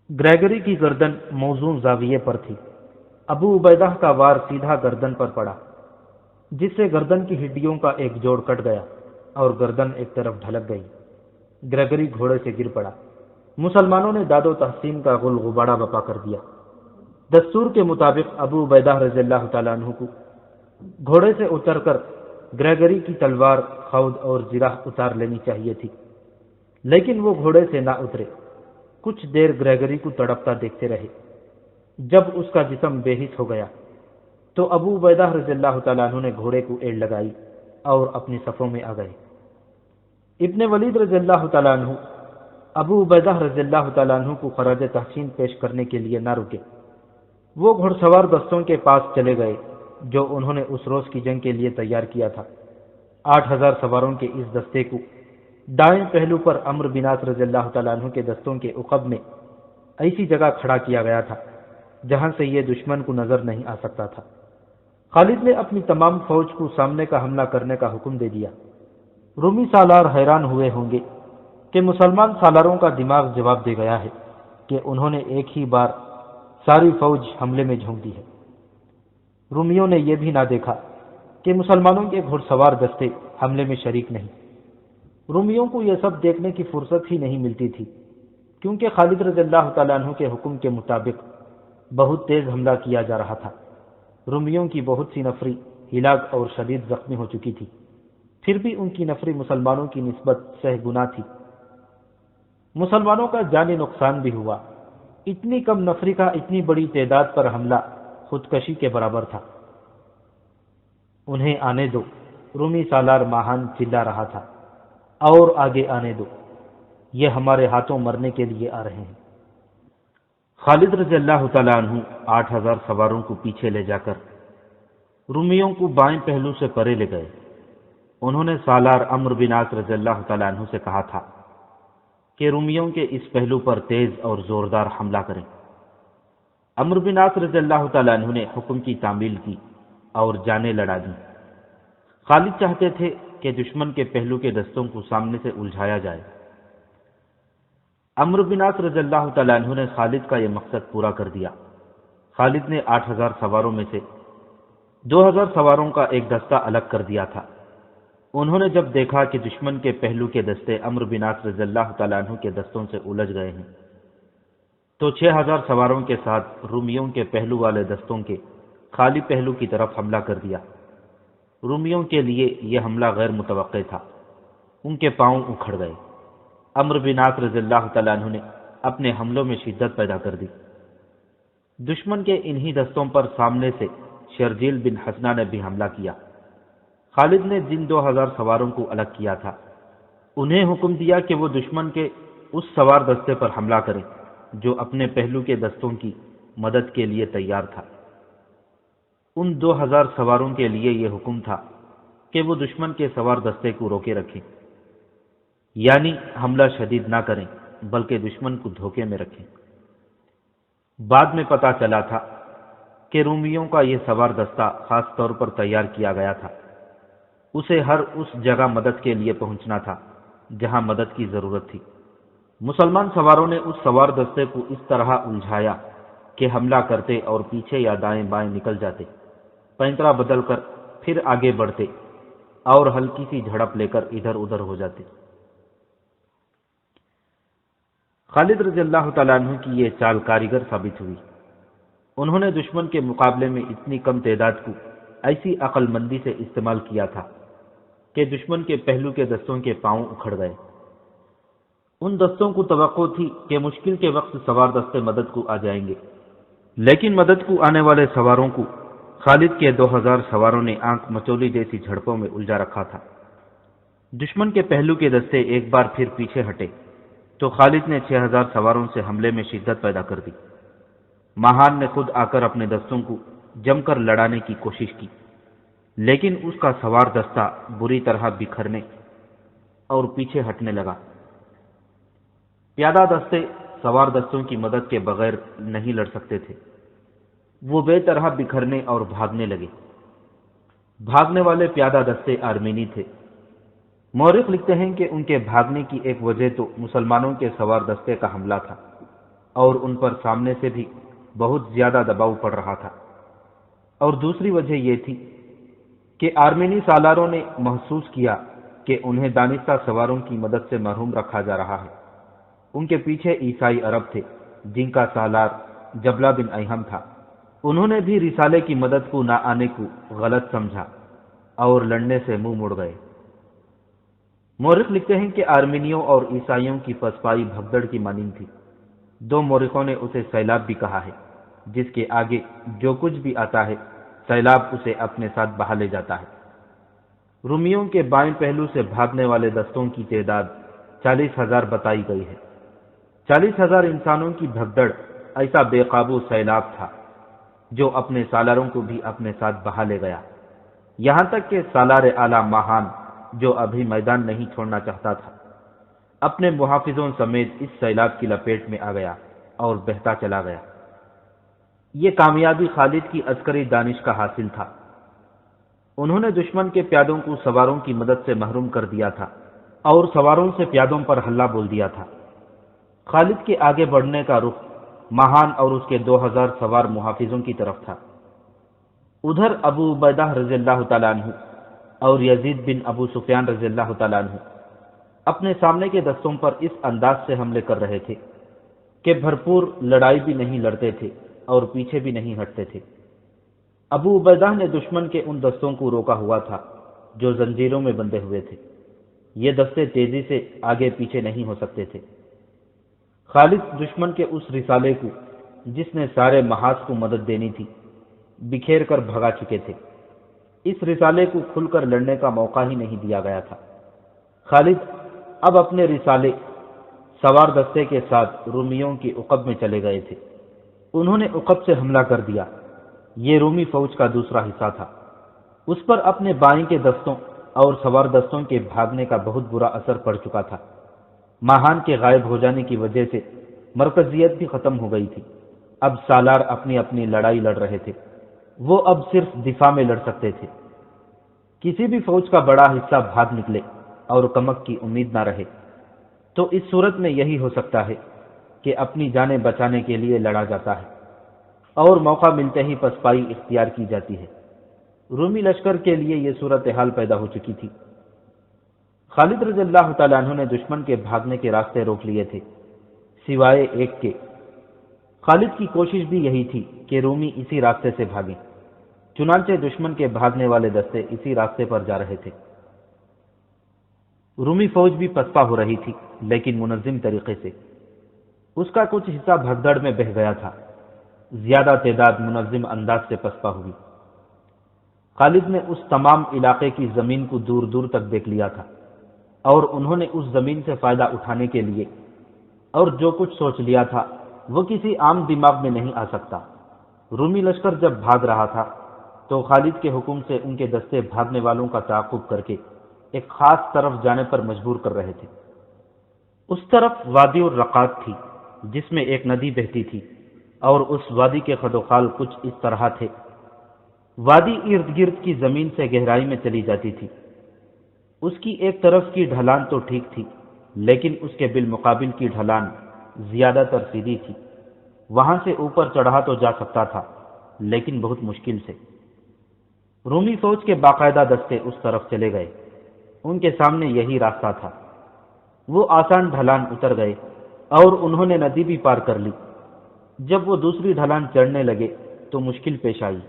Speaker 1: گریگری کی گردن موزون زاویے پر تھی۔ ابو عبیدہ کا وار سیدھا گردن پر پڑا، جس سے گردن کی ہڈیوں کا ایک جوڑ کٹ گیا اور گردن ایک طرف ڈھلک گئی۔ گریگری گھوڑے سے گر پڑا۔ مسلمانوں نے داد و تحسین کا غل غبارہ بپا کر دیا۔ دستور کے مطابق ابو عبیدہ رضی اللہ تعالیٰ عنہ کو گھوڑے سے اتر کر گریگری کی تلوار خود اور زرہ اتار لینی چاہیے تھی، لیکن وہ گھوڑے سے نہ اترے۔ کچھ دیر گریگری کو تڑپتا دیکھتے رہے۔ جب اس کا جسم بے حس ہو گیا تو ابو عبیدہ رضی اللہ تعالیٰ عنہ نے گھوڑے کو ایڑ لگائی اور اپنی صفوں میں آ گئے۔ ابن ولید رضی اللہ تعالیٰ عنہ ابو عبیدہ رضی اللہ تعالیٰ عنہ کو خراج تحسین پیش کرنے کے لیے نہ رکے۔ وہ گھڑ سوار دستوں کے پاس چلے گئے جو انہوں نے اس روز کی جنگ کے لیے تیار کیا تھا۔ 8000 سواروں کے اس دستے کو دائیں پہلو پر عمرو بن عاص رضی اللہ تعالیٰ عنہ کے دستوں کے عقب میں ایسی جگہ کھڑا کیا گیا تھا جہاں سے یہ دشمن کو نظر نہیں آ سکتا تھا۔ خالد نے اپنی تمام فوج کو سامنے کا حملہ کرنے کا حکم دے دیا۔ رومی سالار حیران ہوئے ہوں گے کہ مسلمان سالاروں کا دماغ جواب دے گیا ہے کہ انہوں نے ایک ہی بار ساری فوج حملے میں جھونک دی ہے۔ رومیوں نے یہ بھی نہ دیکھا کہ مسلمانوں کے گھڑ سوار دستے حملے میں شریک نہیں۔ رومیوں کو یہ سب دیکھنے کی فرصت ہی نہیں ملتی تھی، کیونکہ خالد رضی اللہ تعالیٰ عنہ کے حکم کے مطابق بہت تیز حملہ کیا جا رہا تھا۔ رومیوں کی بہت سی نفری ہلاک اور شدید زخمی ہو چکی تھی، پھر بھی ان کی نفری مسلمانوں کی نسبت سہ گنا تھی۔ مسلمانوں کا جانی نقصان بھی ہوا۔ اتنی کم نفری کا اتنی بڑی تعداد پر حملہ خودکشی کے برابر تھا۔ انہیں آنے دو، رومی سالار ماہان چلا رہا تھا، اور آگے آنے دو، یہ ہمارے ہاتھوں مرنے کے لیے آ رہے ہیں۔ خالد رضی اللہ تعالیٰ عنہ 8000 سواروں کو پیچھے لے جا کر رومیوں کو بائیں پہلو سے پرے لے گئے۔ انہوں نے سالار عمرو بن عاص رضی اللہ تعالیٰ عنہ سے کہا تھا کہ رومیوں کے اس پہلو پر تیز اور زوردار حملہ کریں۔ عمرو بن عاص رضی اللہ تعالیٰ عنہ نے حکم کی تعمیل کی اور جانیں لڑا دیں۔ خالد چاہتے تھے کہ دشمن کے پہلو کے دستوں کو سامنے سے الجھایا جائے۔ عمرو بن عاص رضی اللہ تعالیٰ عنہ نے خالد کا یہ مقصد پورا کر دیا۔ خالد نے 8000 سواروں میں سے 2000 سواروں کا ایک دستہ الگ کر دیا تھا۔ انہوں نے جب دیکھا کہ دشمن کے پہلو کے دستے عمرو بن عاص رضی اللہ تعالیٰ عنہ کے دستوں سے الجھ گئے ہیں، تو 6000 سواروں کے ساتھ رومیوں کے پہلو والے دستوں کے خالی پہلو کی طرف حملہ کر دیا۔ رومیوں کے لیے یہ حملہ غیر متوقع تھا۔ ان کے پاؤں اکھڑ گئے۔ عمرو بن عاص رضی اللہ تعالیٰ عنہ نے اپنے حملوں میں شدت پیدا کر دی۔ دشمن کے انہی دستوں پر سامنے سے شرجیل بن حسنہ نے بھی حملہ کیا۔ خالد نے جن 2000 سواروں کو الگ کیا تھا انہیں حکم دیا کہ وہ دشمن کے اس سوار دستے پر حملہ کریں جو اپنے پہلو کے دستوں کی مدد کے لیے تیار تھا۔ ان 2000 سواروں کے لیے یہ حکم تھا کہ وہ دشمن کے سوار دستے کو روکے رکھیں، یعنی حملہ شدید نہ کریں بلکہ دشمن کو دھوکے میں رکھیں۔ بعد میں پتہ چلا تھا کہ رومیوں کا یہ سوار دستہ خاص طور پر تیار کیا گیا تھا، اسے ہر اس جگہ مدد کے لیے پہنچنا تھا جہاں مدد کی ضرورت تھی۔ مسلمان سواروں نے اس سوار دستے کو اس طرح الجھایا کہ حملہ کرتے اور پیچھے یا دائیں بائیں نکل جاتے، پینترا بدل کر پھر آگے بڑھتے اور ہلکی سی جھڑپ لے کر ادھر ادھر ہو جاتے۔ خالد رضی اللہ تعالیٰ عنہ کی یہ چال کاریگر ثابت ہوئی۔ انہوں نے دشمن کے مقابلے میں اتنی کم تعداد کو ایسی عقل مندی سے استعمال کیا تھا کہ دشمن کے پہلو کے دستوں کے پاؤں اکھڑ گئے۔ ان دستوں کو توقع تھی کہ مشکل کے وقت سوار دستے مدد کو آ جائیں گے، لیکن مدد کو آنے والے سواروں کو خالد کے 2000 سواروں نے آنکھ مچولی جیسی جھڑپوں میں الجھا رکھا تھا۔ دشمن کے پہلو کے دستے ایک بار پھر پیچھے ہٹے تو خالد نے 6000 سواروں سے حملے میں شدت پیدا کر دی۔ ماہان نے خود آ کر اپنے دستوں کو جم کر لڑانے کی کوشش کی، لیکن اس کا سوار دستہ بری طرح بکھرنے اور پیچھے ہٹنے لگا۔ پیادہ دستے سوار دستوں کی مدد کے بغیر نہیں لڑ سکتے تھے، وہ بے طرح بکھرنے اور بھاگنے لگے۔ بھاگنے والے پیادہ دستے آرمینی تھے۔ مورخ لکھتے ہیں کہ ان کے بھاگنے کی ایک وجہ تو مسلمانوں کے سوار دستے کا حملہ تھا اور ان پر سامنے سے بھی بہت زیادہ دباؤ پڑ رہا تھا، اور دوسری وجہ یہ تھی کہ آرمینی سالاروں نے محسوس کیا کہ انہیں دانستہ سواروں کی مدد سے محروم رکھا جا رہا ہے۔ ان کے پیچھے عیسائی عرب تھے جن کا سالار جبلہ بن ایہم تھا، انہوں نے بھی رسالے کی مدد کو نہ آنے کو غلط سمجھا اور لڑنے سے منہ موڑ گئے۔ مورخ لکھتے ہیں کہ آرمینیوں اور عیسائیوں کی پسپائی بھگدڑ کی مانند تھی۔ دو مورخوں نے اسے سیلاب بھی کہا ہے، جس کے آگے جو کچھ بھی آتا ہے سیلاب اسے اپنے ساتھ بہا لے جاتا ہے۔ رومیوں کے بائیں پہلو سے بھاگنے والے دستوں کی تعداد 40,000 بتائی گئی ہے۔ 40,000 انسانوں کی بھگدڑ ایسا بے قابو سیلاب تھا جو اپنے سالاروں کو بھی اپنے ساتھ بہا لے گیا، یہاں تک کہ سالار اعلیٰ ماہان جو ابھی میدان نہیں چھوڑنا چاہتا تھا اپنے محافظوں سمیت اس سیلاب کی لپیٹ میں آ گیا اور بہتا چلا گیا۔ یہ کامیابی خالد کی عسکری دانش کا حاصل تھا۔ انہوں نے دشمن کے پیادوں کو سواروں کی مدد سے محروم کر دیا تھا اور سواروں سے پیادوں پر حملہ بول دیا تھا۔ خالد کے آگے بڑھنے کا رخ ماہان اور اس کے 2000 سوار محافظوں کی طرف تھا۔ ادھر ابو عبیدہ رضی اللہ تعالیٰ عنہ اور یزید بن ابو سفیان رضی اللہ تعالیٰ عنہ اپنے سامنے کے دستوں پر اس انداز سے حملے کر رہے تھے کہ بھرپور لڑائی بھی نہیں لڑتے تھے اور پیچھے بھی نہیں ہٹتے تھے۔ ابو عبیدہ نے دشمن کے ان دستوں کو روکا ہوا تھا جو زنجیروں میں بندھے ہوئے تھے۔ یہ دستے تیزی سے آگے پیچھے نہیں ہو سکتے تھے۔ خالد دشمن کے اس رسالے کو جس نے سارے محاذ کو مدد دینی تھی بکھیر کر بھگا چکے تھے۔ اس رسالے کو کھل کر لڑنے کا موقع ہی نہیں دیا گیا تھا۔ خالد اب اپنے رسالے سوار دستے کے ساتھ رومیوں کی عقب میں چلے گئے تھے۔ انہوں نے عقب سے حملہ کر دیا۔ یہ رومی فوج کا دوسرا حصہ تھا۔ اس پر اپنے بائیں کے دستوں اور سوار دستوں کے بھاگنے کا بہت برا اثر پڑ چکا تھا۔ ماہان کے غائب ہو جانے کی وجہ سے مرکزیت بھی ختم ہو گئی تھی۔ اب سالار اپنی اپنی لڑائی لڑ رہے تھے، وہ اب صرف دفاع میں لڑ سکتے تھے۔ کسی بھی فوج کا بڑا حصہ بھاگ نکلے اور کمک کی امید نہ رہے تو اس صورت میں یہی ہو سکتا ہے کہ اپنی جانیں بچانے کے لیے لڑا جاتا ہے اور موقع ملتے ہی پسپائی اختیار کی جاتی ہے۔ رومی لشکر کے لیے یہ صورتحال پیدا ہو چکی تھی۔ خالد رضی اللہ تعالیٰ عنہ نے دشمن کے بھاگنے کے راستے روک لیے تھے سوائے ایک کے۔ خالد کی کوشش بھی یہی تھی کہ رومی اسی راستے سے بھاگیں، چنانچہ دشمن کے بھاگنے والے دستے اسی راستے پر جا رہے تھے۔ رومی فوج بھی پسپا ہو رہی تھی لیکن منظم طریقے سے۔ اس کا کچھ حصہ بھگدڑ میں بہہ گیا تھا، زیادہ تعداد منظم انداز سے پسپا ہوئی۔ خالد نے اس تمام علاقے کی زمین کو دور دور تک دیکھ لیا تھا، اور انہوں نے اس زمین سے فائدہ اٹھانے کے لیے اور جو کچھ سوچ لیا تھا وہ کسی عام دماغ میں نہیں آ سکتا۔ رومی لشکر جب بھاگ رہا تھا تو خالد کے حکم سے ان کے دستے بھاگنے والوں کا تعاقب کر کے ایک خاص طرف جانے پر مجبور کر رہے تھے۔ اس طرف وادی الرقات تھی جس میں ایک ندی بہتی تھی، اور اس وادی کے خدوخال کچھ اس طرح تھے۔ وادی ارد گرد کی زمین سے گہرائی میں چلی جاتی تھی۔ اس کی ایک طرف کی ڈھلان تو ٹھیک تھی، لیکن اس کے بالمقابل کی ڈھلان زیادہ تر سیدھی تھی۔ وہاں سے اوپر چڑھا تو جا سکتا تھا، لیکن بہت مشکل سے۔ رومی فوج کے باقاعدہ دستے اس طرف چلے گئے، ان کے سامنے یہی راستہ تھا۔ وہ آسان ڈھلان اتر گئے اور انہوں نے ندی بھی پار کر لی۔ جب وہ دوسری ڈھلان چڑھنے لگے تو مشکل پیش آئی۔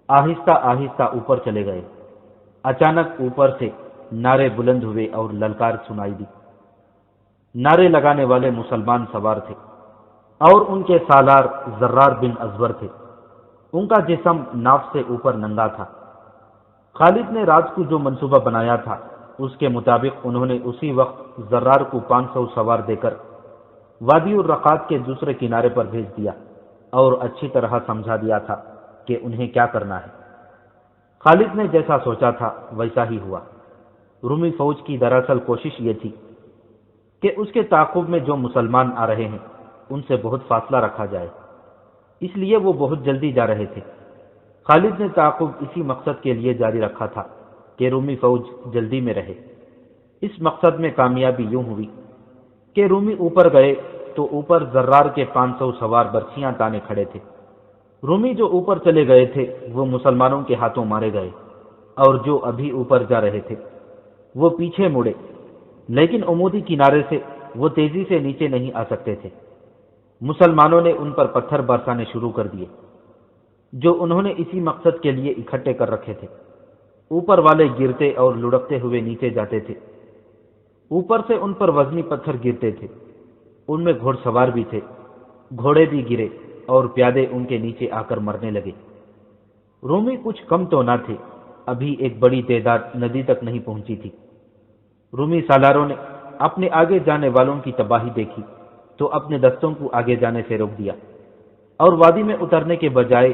Speaker 1: آہستہ آہستہ اوپر چلے گئے۔ اچانک اوپر سے نعرے بلند ہوئے اور للکار سنائی دی۔ نعرے لگانے والے مسلمان سوار تھے، اور ان کے سالار زرار بن ازور تھے۔ ان کا جسم ناف سے اوپر ننگا تھا۔ خالد نے رات کو جو منصوبہ بنایا تھا اس کے مطابق انہوں نے اسی وقت زرار کو 500 سوار دے کر وادی الرقات کے دوسرے کنارے پر بھیج دیا، اور اچھی طرح سمجھا دیا تھا کہ انہیں کیا کرنا ہے۔ خالد نے جیسا سوچا تھا ویسا ہی ہوا۔ رومی فوج کی دراصل کوشش یہ تھی کہ اس کے تعاقب میں جو مسلمان آ رہے ہیں ان سے بہت فاصلہ رکھا جائے، اس لیے وہ بہت جلدی جا رہے تھے۔ خالد نے تعاقب اسی مقصد کے لیے جاری رکھا تھا کہ رومی فوج جلدی میں رہے۔ اس مقصد میں کامیابی یوں ہوئی کہ رومی اوپر گئے تو اوپر زرار کے 500 سوار برچھیاں تانے کھڑے تھے۔ رومی جو اوپر چلے گئے تھے وہ مسلمانوں کے ہاتھوں مارے گئے، اور جو ابھی اوپر جا رہے تھے وہ پیچھے مڑے، لیکن عمودی کنارے سے وہ تیزی سے نیچے نہیں آ سکتے تھے۔ مسلمانوں نے ان پر پتھر برسانے شروع کر دیے جو انہوں نے اسی مقصد کے لیے اکٹھے کر رکھے تھے۔ اوپر والے گرتے اور لڑکتے ہوئے نیچے جاتے تھے۔ اوپر سے ان پر وزنی پتھر گرتے تھے۔ ان میں گھوڑ سوار بھی تھے، گھوڑے بھی گرے اور پیادے ان کے نیچے آ کر مرنے لگے۔ رومی کچھ کم تو نہ تھے، ابھی ایک بڑی تعداد ندی تک نہیں پہنچی تھی۔ رومی سالاروں نے اپنے آگے جانے والوں کی تباہی دیکھی تو اپنے دستوں کو آگے جانے سے روک دیا، اور وادی میں اترنے کے بجائے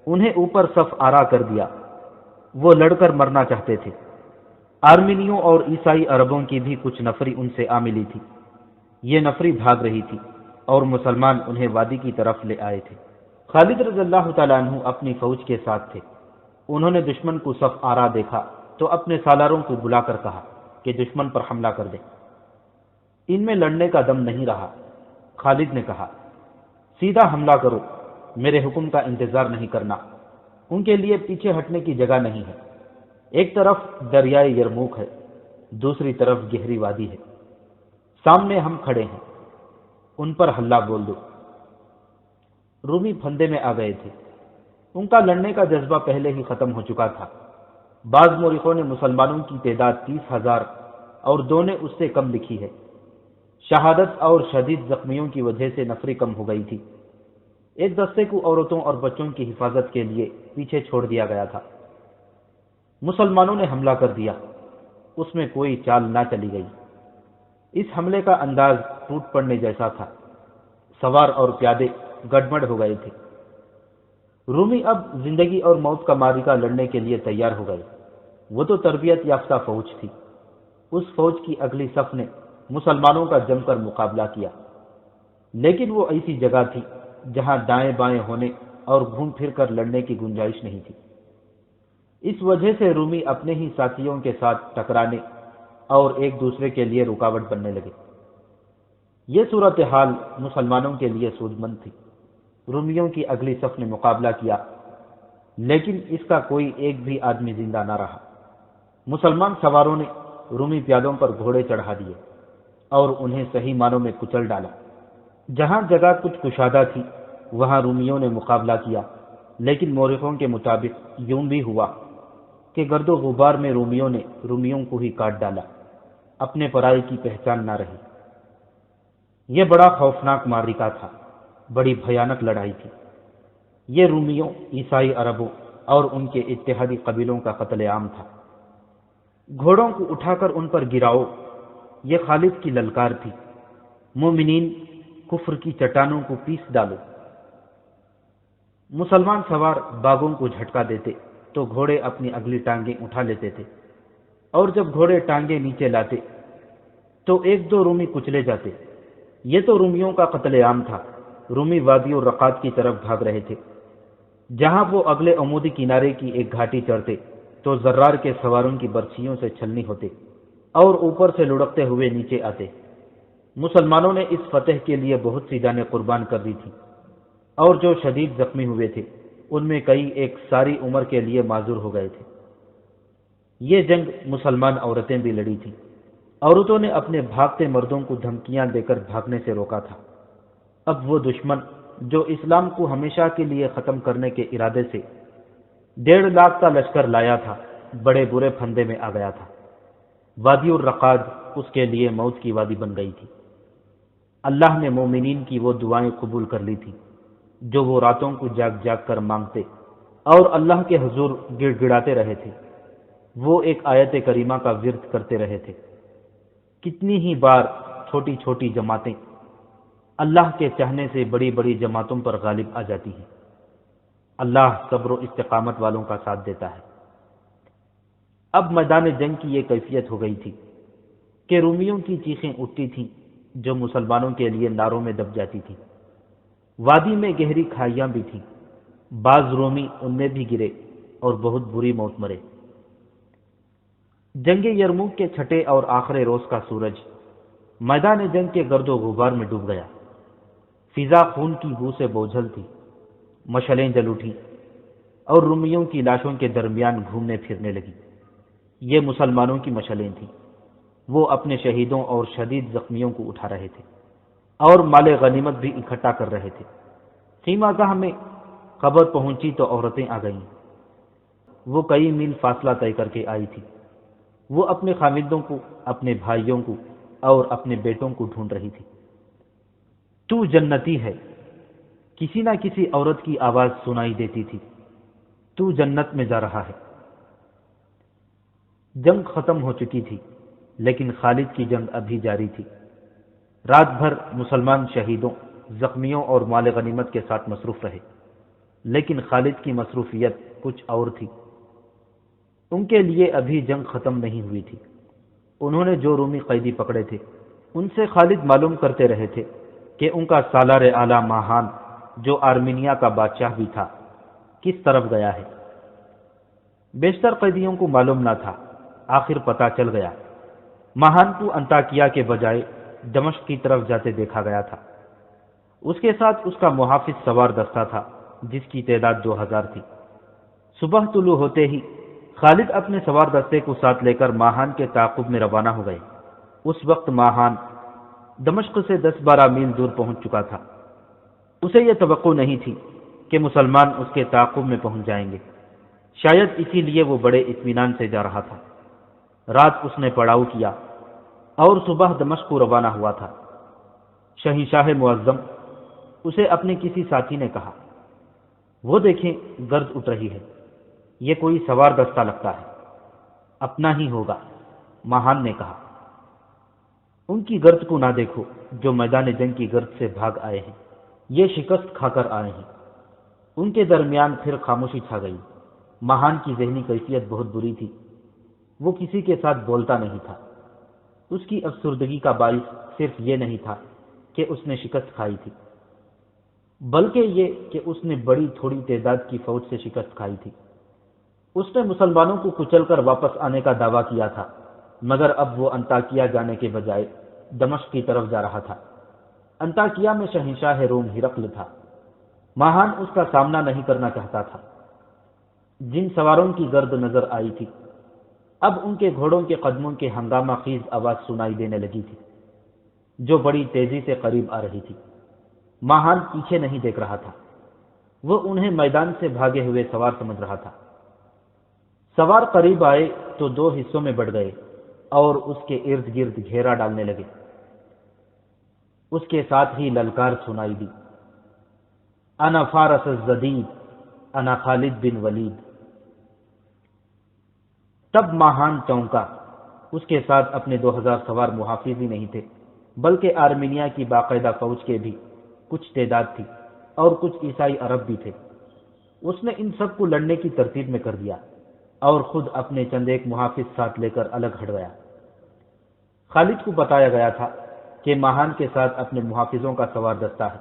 Speaker 1: انہیں اوپر صف آرا کر دیا۔ وہ لڑ کر مرنا چاہتے تھے۔ آرمینیوں اور عیسائی عربوں کی بھی کچھ نفری ان سے آ ملی تھی۔ یہ نفری بھاگ رہی تھی اور مسلمان انہیں وادی کی طرف لے آئے تھے۔ خالد رضی اللہ تعالیٰ عنہ اپنی فوج کے ساتھ تھے۔ انہوں نے دشمن کو صف آرا دیکھا تو اپنے سالاروں کو بلا کر کہا کہ دشمن پر حملہ کر دیں۔ ان میں لڑنے کا دم نہیں رہا۔ خالد نے کہا، سیدھا حملہ کرو، میرے حکم کا انتظار نہیں کرنا۔ ان کے لیے پیچھے ہٹنے کی جگہ نہیں ہے۔ ایک طرف دریائے یرموک ہے، دوسری طرف گہری وادی ہے، سامنے ہم کھڑے ہیں، ان پر حملہ بول دو۔ رومی پھندے میں آ گئے تھے۔ ان کا لڑنے کا جذبہ پہلے ہی ختم ہو چکا تھا۔ بعض مورخوں نے مسلمانوں کی تعداد 30,000 اور دو نے اس سے کم لکھی ہے۔ شہادت اور شدید زخمیوں کی وجہ سے نفری کم ہو گئی تھی۔ ایک دستے کو عورتوں اور بچوں کی حفاظت کے لیے پیچھے چھوڑ دیا گیا تھا۔ مسلمانوں نے حملہ کر دیا، اس میں کوئی چال نہ چلی گئی۔ اس حملے کا انداز ٹوٹ پڑنے جیسا تھا۔ سوار اور پیادے گڑبڑ ہو گئے تھے۔ رومی اب زندگی اور موت کا معرکہ لڑنے کے لیے تیار ہو گئے۔ وہ تو تربیت یافتہ فوج تھی۔ اس فوج کی اگلی صف نے مسلمانوں کا جم کر مقابلہ کیا، لیکن وہ ایسی جگہ تھی جہاں دائیں بائیں ہونے اور گھوم پھر کر لڑنے کی گنجائش نہیں تھی۔ اس وجہ سے رومی اپنے ہی ساتھیوں کے ساتھ ٹکرانے اور ایک دوسرے کے لیے رکاوٹ بننے لگے۔ یہ صورتحال مسلمانوں کے لیے سود مند تھی۔ رومیوں کی اگلی صف نے مقابلہ کیا، لیکن اس کا کوئی ایک بھی آدمی زندہ نہ رہا۔ مسلمان سواروں نے رومی پیادوں پر گھوڑے چڑھا دیے اور انہیں صحیح معنوں میں کچل ڈالا۔ جہاں جگہ کچھ کشادہ تھی وہاں رومیوں نے مقابلہ کیا، لیکن مورخوں کے مطابق یوں بھی ہوا کہ گرد و غبار میں رومیوں کو ہی کاٹ ڈالا، اپنے پرائی کی پہچان نہ رہی۔ یہ بڑا خوفناک معرکہ تھا، بڑی بھیانک لڑائی تھی۔ یہ رومیوں، عیسائی عربوں اور ان کے اتحادی قبیلوں کا قتل عام تھا۔ گھوڑوں کو اٹھا کر ان پر گراؤ، یہ خالد کی للکار تھی۔ مومنین، کفر کی چٹانوں کو پیس ڈالو۔ مسلمان سوار باغوں کو جھٹکا دیتے تو گھوڑے اپنی اگلی ٹانگیں اٹھا لیتے تھے، اور جب گھوڑے ٹانگیں نیچے لاتے تو ایک دو رومی کچلے جاتے۔ یہ تو رومیوں کا قتل عام تھا۔ رومی وادی الرقات کی طرف بھاگ رہے تھے۔ جہاں وہ اگلے عمودی کنارے کی ایک گھاٹی چڑھتے تو زرار کے سواروں کی برچھیوں سے چھلنی ہوتے اور اوپر سے لڑکتے ہوئے نیچے آتے۔ مسلمانوں نے اس فتح کے لیے بہت سی جانیں قربان کر دی تھیں، اور جو شدید زخمی ہوئے تھے ان میں کئی ایک ساری عمر کے لیے معذور ہو گئے تھے۔ یہ جنگ مسلمان عورتیں بھی لڑی تھیں۔ عورتوں نے اپنے بھاگتے مردوں کو دھمکیاں دے کر بھاگنے سے روکا تھا۔ اب وہ دشمن جو اسلام کو ہمیشہ کے لیے ختم کرنے کے ارادے سے 1.5 لاکھ کا لشکر لایا تھا، بڑے برے پھندے میں آ گیا تھا۔ وادی الرقاد اس کے لیے موت کی وادی بن گئی تھی۔ اللہ نے مومنین کی وہ دعائیں قبول کر لی تھی جو وہ راتوں کو جاگ جاگ کر مانگتے اور اللہ کے حضور گڑ گڑاتے رہے تھے۔ وہ ایک آیت کریمہ کا ورد کرتے رہے تھے۔ کتنی ہی بار چھوٹی چھوٹی جماعتیں اللہ کے چاہنے سے بڑی بڑی جماعتوں پر غالب آ جاتی ہیں۔ اللہ صبر و استقامت والوں کا ساتھ دیتا ہے۔ اب میدان جنگ کی یہ کیفیت ہو گئی تھی کہ رومیوں کی چیخیں اٹھتی تھیں جو مسلمانوں کے لیے ناروں میں دب جاتی تھیں۔ وادی میں گہری کھائیاں بھی تھیں، بعض رومی ان میں بھی گرے اور بہت بری موت مرے۔ جنگ یرموک کے چھٹے اور آخری روز کا سورج میدان جنگ کے گرد و غبار میں ڈوب گیا۔ فضا خون کی بو سے بوجھل تھی، مشعلیں جل اٹھیں اور رومیوں کی لاشوں کے درمیان گھومنے پھرنے لگی۔ یہ مسلمانوں کی مشعلیں تھیں۔ وہ اپنے شہیدوں اور شدید زخمیوں کو اٹھا رہے تھے اور مال غنیمت بھی اکٹھا کر رہے تھے۔ خیمہ گاہ میں خبر پہنچی تو عورتیں آ گئیں۔ وہ کئی میل فاصلہ طے کر کے آئی تھی۔ وہ اپنے خاوندوں کو، اپنے بھائیوں کو اور اپنے بیٹوں کو ڈھونڈ رہی تھی۔ تو جنتی ہے، کسی نہ کسی عورت کی آواز سنائی دیتی تھی۔ تو جنت میں جا رہا ہے۔ جنگ ختم ہو چکی تھی، لیکن خالد کی جنگ ابھی جاری تھی۔ رات بھر مسلمان شہیدوں، زخمیوں اور مال غنیمت کے ساتھ مصروف رہے، لیکن خالد کی مصروفیت کچھ اور تھی۔ ان کے لیے ابھی جنگ ختم نہیں ہوئی تھی۔ انہوں نے جو رومی قیدی پکڑے تھے ان سے خالد معلوم کرتے رہے تھے کہ ان کا سالار اعلیٰ ماہان، جو آرمینیا کا بادشاہ بھی تھا، کس طرف گیا ہے۔ بیشتر قیدیوں کو معلوم نہ تھا، آخر پتہ چل گیا۔ ماہان کو انطاکیہ کے بجائے دمشق کی طرف جاتے دیکھا گیا تھا۔ اس کے ساتھ اس کا محافظ سوار دستہ تھا جس کی تعداد 2000 تھی۔ صبح طلوع ہوتے ہی خالد اپنے سوار دستے کو ساتھ لے کر ماہان کے تعاقب میں روانہ ہو گئے۔ اس وقت ماہان دمشق سے 10-12 میل دور پہنچ چکا تھا۔ اسے یہ توقع نہیں تھی کہ مسلمان اس کے تعاقب میں پہنچ جائیں گے، شاید اسی لیے وہ بڑے اطمینان سے جا رہا تھا۔ رات اس نے پڑاؤ کیا اور صبح دمشق کو روانہ ہوا تھا۔ شہنشاہ معظم اسے اپنے کسی ساتھی نے کہا، وہ دیکھیں گرد اٹھ رہی ہے، یہ کوئی سوار دستہ لگتا ہے، اپنا ہی ہوگا۔ ماہان نے کہا، ان کی گرد کو نہ دیکھو جو میدان جنگ کی گرد سے بھاگ آئے ہیں، یہ شکست کھا کر آئے ہیں۔ ان کے درمیان پھر خاموشی چھا گئی۔ ماہان کی ذہنی کیفیت بہت بری تھی۔ وہ کسی کے ساتھ بولتا نہیں تھا۔ اس کی افسردگی کا باعث صرف یہ نہیں تھا کہ اس نے شکست کھائی تھی، بلکہ یہ کہ اس نے بڑی تھوڑی تعداد کی فوج سے شکست کھائی تھی۔ اس نے مسلمانوں کو کچل کر واپس آنے کا دعویٰ کیا تھا، مگر اب وہ انطاکیہ جانے کے بجائے دمشق کی طرف جا رہا تھا۔ انطاکیہ میں شہنشاہ روم ہرقل تھا۔ ماہان اس کا سامنا نہیں کرنا چاہتا تھا۔ جن سواروں کی گرد نظر آئی تھی، اب ان کے گھوڑوں کے قدموں کے ہنگامہ خیز آواز سنائی دینے لگی تھی، جو بڑی تیزی سے قریب آ رہی تھی۔ ماہان پیچھے نہیں دیکھ رہا تھا، وہ انہیں میدان سے بھاگے ہوئے سوار سمجھ رہا تھا۔ سوار قریب آئے تو 2 حصوں میں بٹ گئے اور اس کے ارد گرد گھیرا ڈالنے لگے۔ اس کے ساتھ ہی للکار سنائی دی، انا فارس الزدید، انا خالد بن ولید۔ تب ماہان چونکا، اس کے ساتھ اپنے 2000 سوار محافظ ہی نہیں تھے بلکہ آرمینیا کی باقاعدہ فوج کے بھی کچھ تعداد تھی اور کچھ عیسائی عرب بھی تھے۔ اس نے ان سب کو لڑنے کی ترتیب میں کر دیا اور خود اپنے چند ایک محافظ ساتھ لے کر الگ ہٹ گیا۔ خالد کو بتایا گیا تھا کہ ماہان کے ساتھ اپنے محافظوں کا سوار دستہ ہے،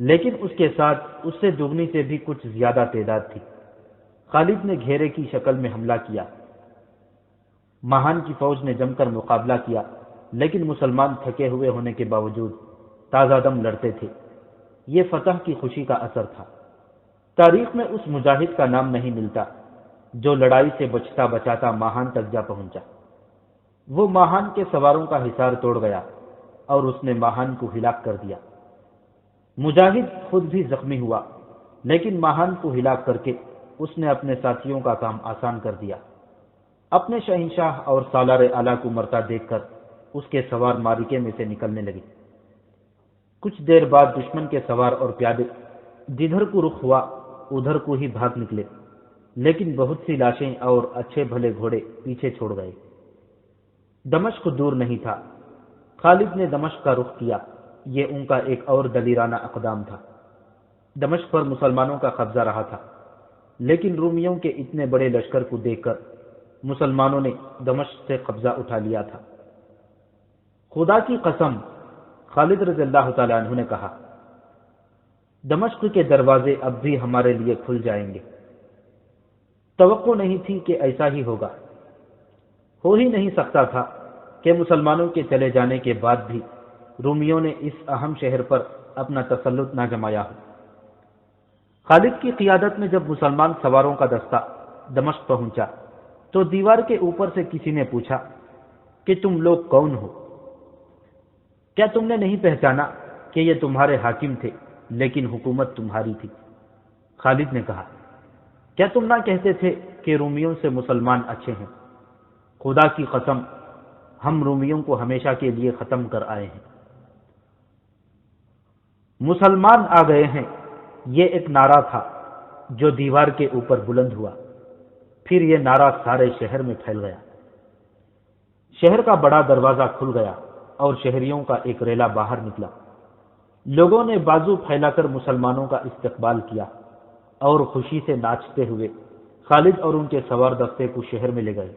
Speaker 1: لیکن اس کے ساتھ اس سے دوگنی سے بھی کچھ زیادہ تعداد تھی۔ خالد نے گھیرے کی شکل میں حملہ کیا۔ ماہان کی فوج نے جم کر مقابلہ کیا، لیکن مسلمان تھکے ہوئے ہونے کے باوجود تازہ دم لڑتے تھے۔ یہ فتح کی خوشی کا اثر تھا۔ تاریخ میں اس مجاہد کا نام نہیں ملتا جو لڑائی سے بچتا بچاتا ماہان تک جا پہنچا۔ وہ ماہان کے سواروں کا حصار توڑ گیا اور اس نے ماہان کو ہلاک کر دیا۔ مجاہد خود بھی زخمی ہوا، لیکن ماہان کو ہلاک کر کے اس نے اپنے ساتھیوں کا کام آسان کر دیا۔ اپنے شہنشاہ اور سالار اعلیٰ کو مرتا دیکھ کر اس کے سوار معرکے میں سے نکلنے لگے۔ کچھ دیر بعد دشمن کے سوار اور پیادے جدھر کو رخ ہوا ادھر کو ہی بھاگ نکلے، لیکن بہت سی لاشیں اور اچھے بھلے گھوڑے پیچھے چھوڑ گئے۔ دمشق دور نہیں تھا۔ خالد نے دمشق کا رخ کیا۔ یہ ان کا ایک اور دلیرانہ اقدام تھا۔ دمشق پر مسلمانوں کا قبضہ رہا تھا، لیکن رومیوں کے اتنے بڑے لشکر کو دیکھ کر مسلمانوں نے دمشق سے قبضہ اٹھا لیا تھا۔ خدا کی قسم، خالد رضی اللہ تعالی عنہ نے کہا، دمشق کے دروازے اب بھی ہمارے لیے کھل جائیں گے۔ توقع نہیں تھی کہ ایسا ہی ہوگا۔ ہو ہی نہیں سکتا تھا کہ مسلمانوں کے چلے جانے کے بعد بھی رومیوں نے اس اہم شہر پر اپنا تسلط نہ جمایا ہو۔ خالد کی قیادت میں جب مسلمان سواروں کا دستہ دمشق پہنچا تو دیوار کے اوپر سے کسی نے پوچھا کہ تم لوگ کون ہو؟ کیا تم نے نہیں پہچانا کہ یہ تمہارے حاکم تھے لیکن حکومت تمہاری تھی؟ خالد نے کہا، کیا تم نہ کہتے تھے کہ رومیوں سے مسلمان اچھے ہیں؟ خدا کی قسم، ہم رومیوں کو ہمیشہ کے لیے ختم کر آئے ہیں۔ مسلمان آ گئے ہیں، یہ ایک نعرہ تھا جو دیوار کے اوپر بلند ہوا۔ پھر یہ نعرہ سارے شہر میں پھیل گیا۔ شہر کا بڑا دروازہ کھل گیا اور شہریوں کا ایک ریلا باہر نکلا۔ لوگوں نے بازو پھیلا کر مسلمانوں کا استقبال کیا اور خوشی سے ناچتے ہوئے خالد اور ان کے سوار دستے کو شہر میں لے گئے۔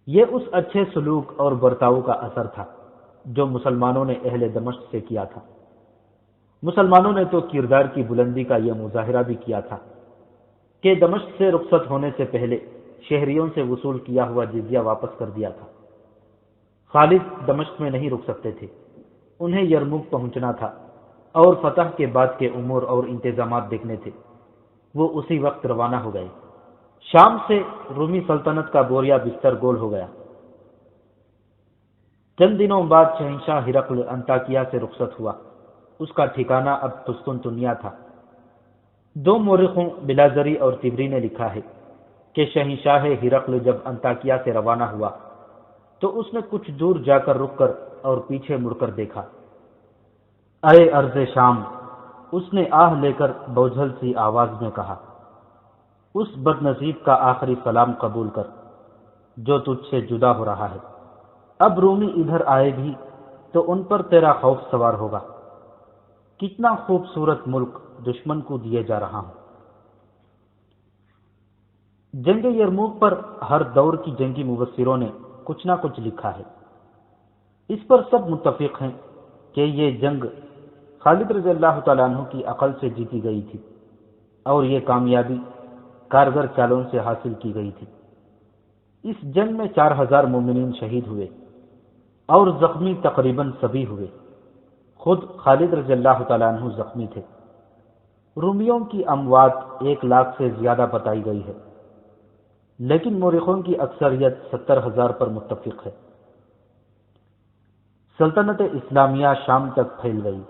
Speaker 1: یہ اس اچھے سلوک اور برتاؤ کا اثر تھا جو مسلمانوں نے اہل دمشق سے کیا تھا۔ مسلمانوں نے تو کردار کی بلندی کا یہ مظاہرہ بھی کیا تھا کہ دمشق سے رخصت ہونے سے پہلے شہریوں سے وصول کیا ہوا جزیہ واپس کر دیا تھا۔ خالد دمشق میں نہیں رک سکتے تھے، انہیں یرموک پہنچنا تھا اور فتح کے بعد کے امور اور انتظامات دیکھنے تھے۔ وہ اسی وقت روانہ ہو گئے۔ شام سے رومی سلطنت کا بوریا بستر گول ہو گیا۔ چند دنوں بعد شہنشاہ ہرقل انطاکیہ سے رخصت ہوا۔ اس کا ٹھکانہ اب قسطنطنیہ تھا۔ دو مورخوں بلازری اور تبری نے لکھا ہے کہ شہنشاہ ہرقل جب انطاکیہ سے روانہ ہوا تو اس نے کچھ دور جا کر رک کر اور پیچھے مڑ کر دیکھا۔ اے ارض شام، اس نے آہ لے کر بوجھل سی آواز میں کہا، اس بد نصیب کا آخری سلام قبول کر جو تجھ سے جدا ہو رہا ہے۔ اب رومی ادھر آئے بھی تو ان پر تیرا خوف سوار ہوگا۔ کتنا خوبصورت ملک دشمن کو دیے جا رہا ہوں۔ جنگ یرموک پر ہر دور کی جنگی مبصروں نے کچھ نہ کچھ لکھا ہے۔ اس پر سب متفق ہیں کہ یہ جنگ خالد رضی اللہ تعالیٰ عنہ کی عقل سے جیتی گئی تھی اور یہ کامیابی کارگر چالوں سے حاصل کی گئی تھی۔ اس جنگ میں 4000 مومنین شہید ہوئے اور زخمی تقریباً سبھی ہوئے۔ خود خالد رضی اللہ تعالیٰ عنہ زخمی تھے۔ رومیوں کی اموات 1,00,000 سے زیادہ بتائی گئی ہے، لیکن مورخوں کی اکثریت 70,000 پر متفق ہے۔ سلطنت اسلامیہ شام تک پھیل گئی۔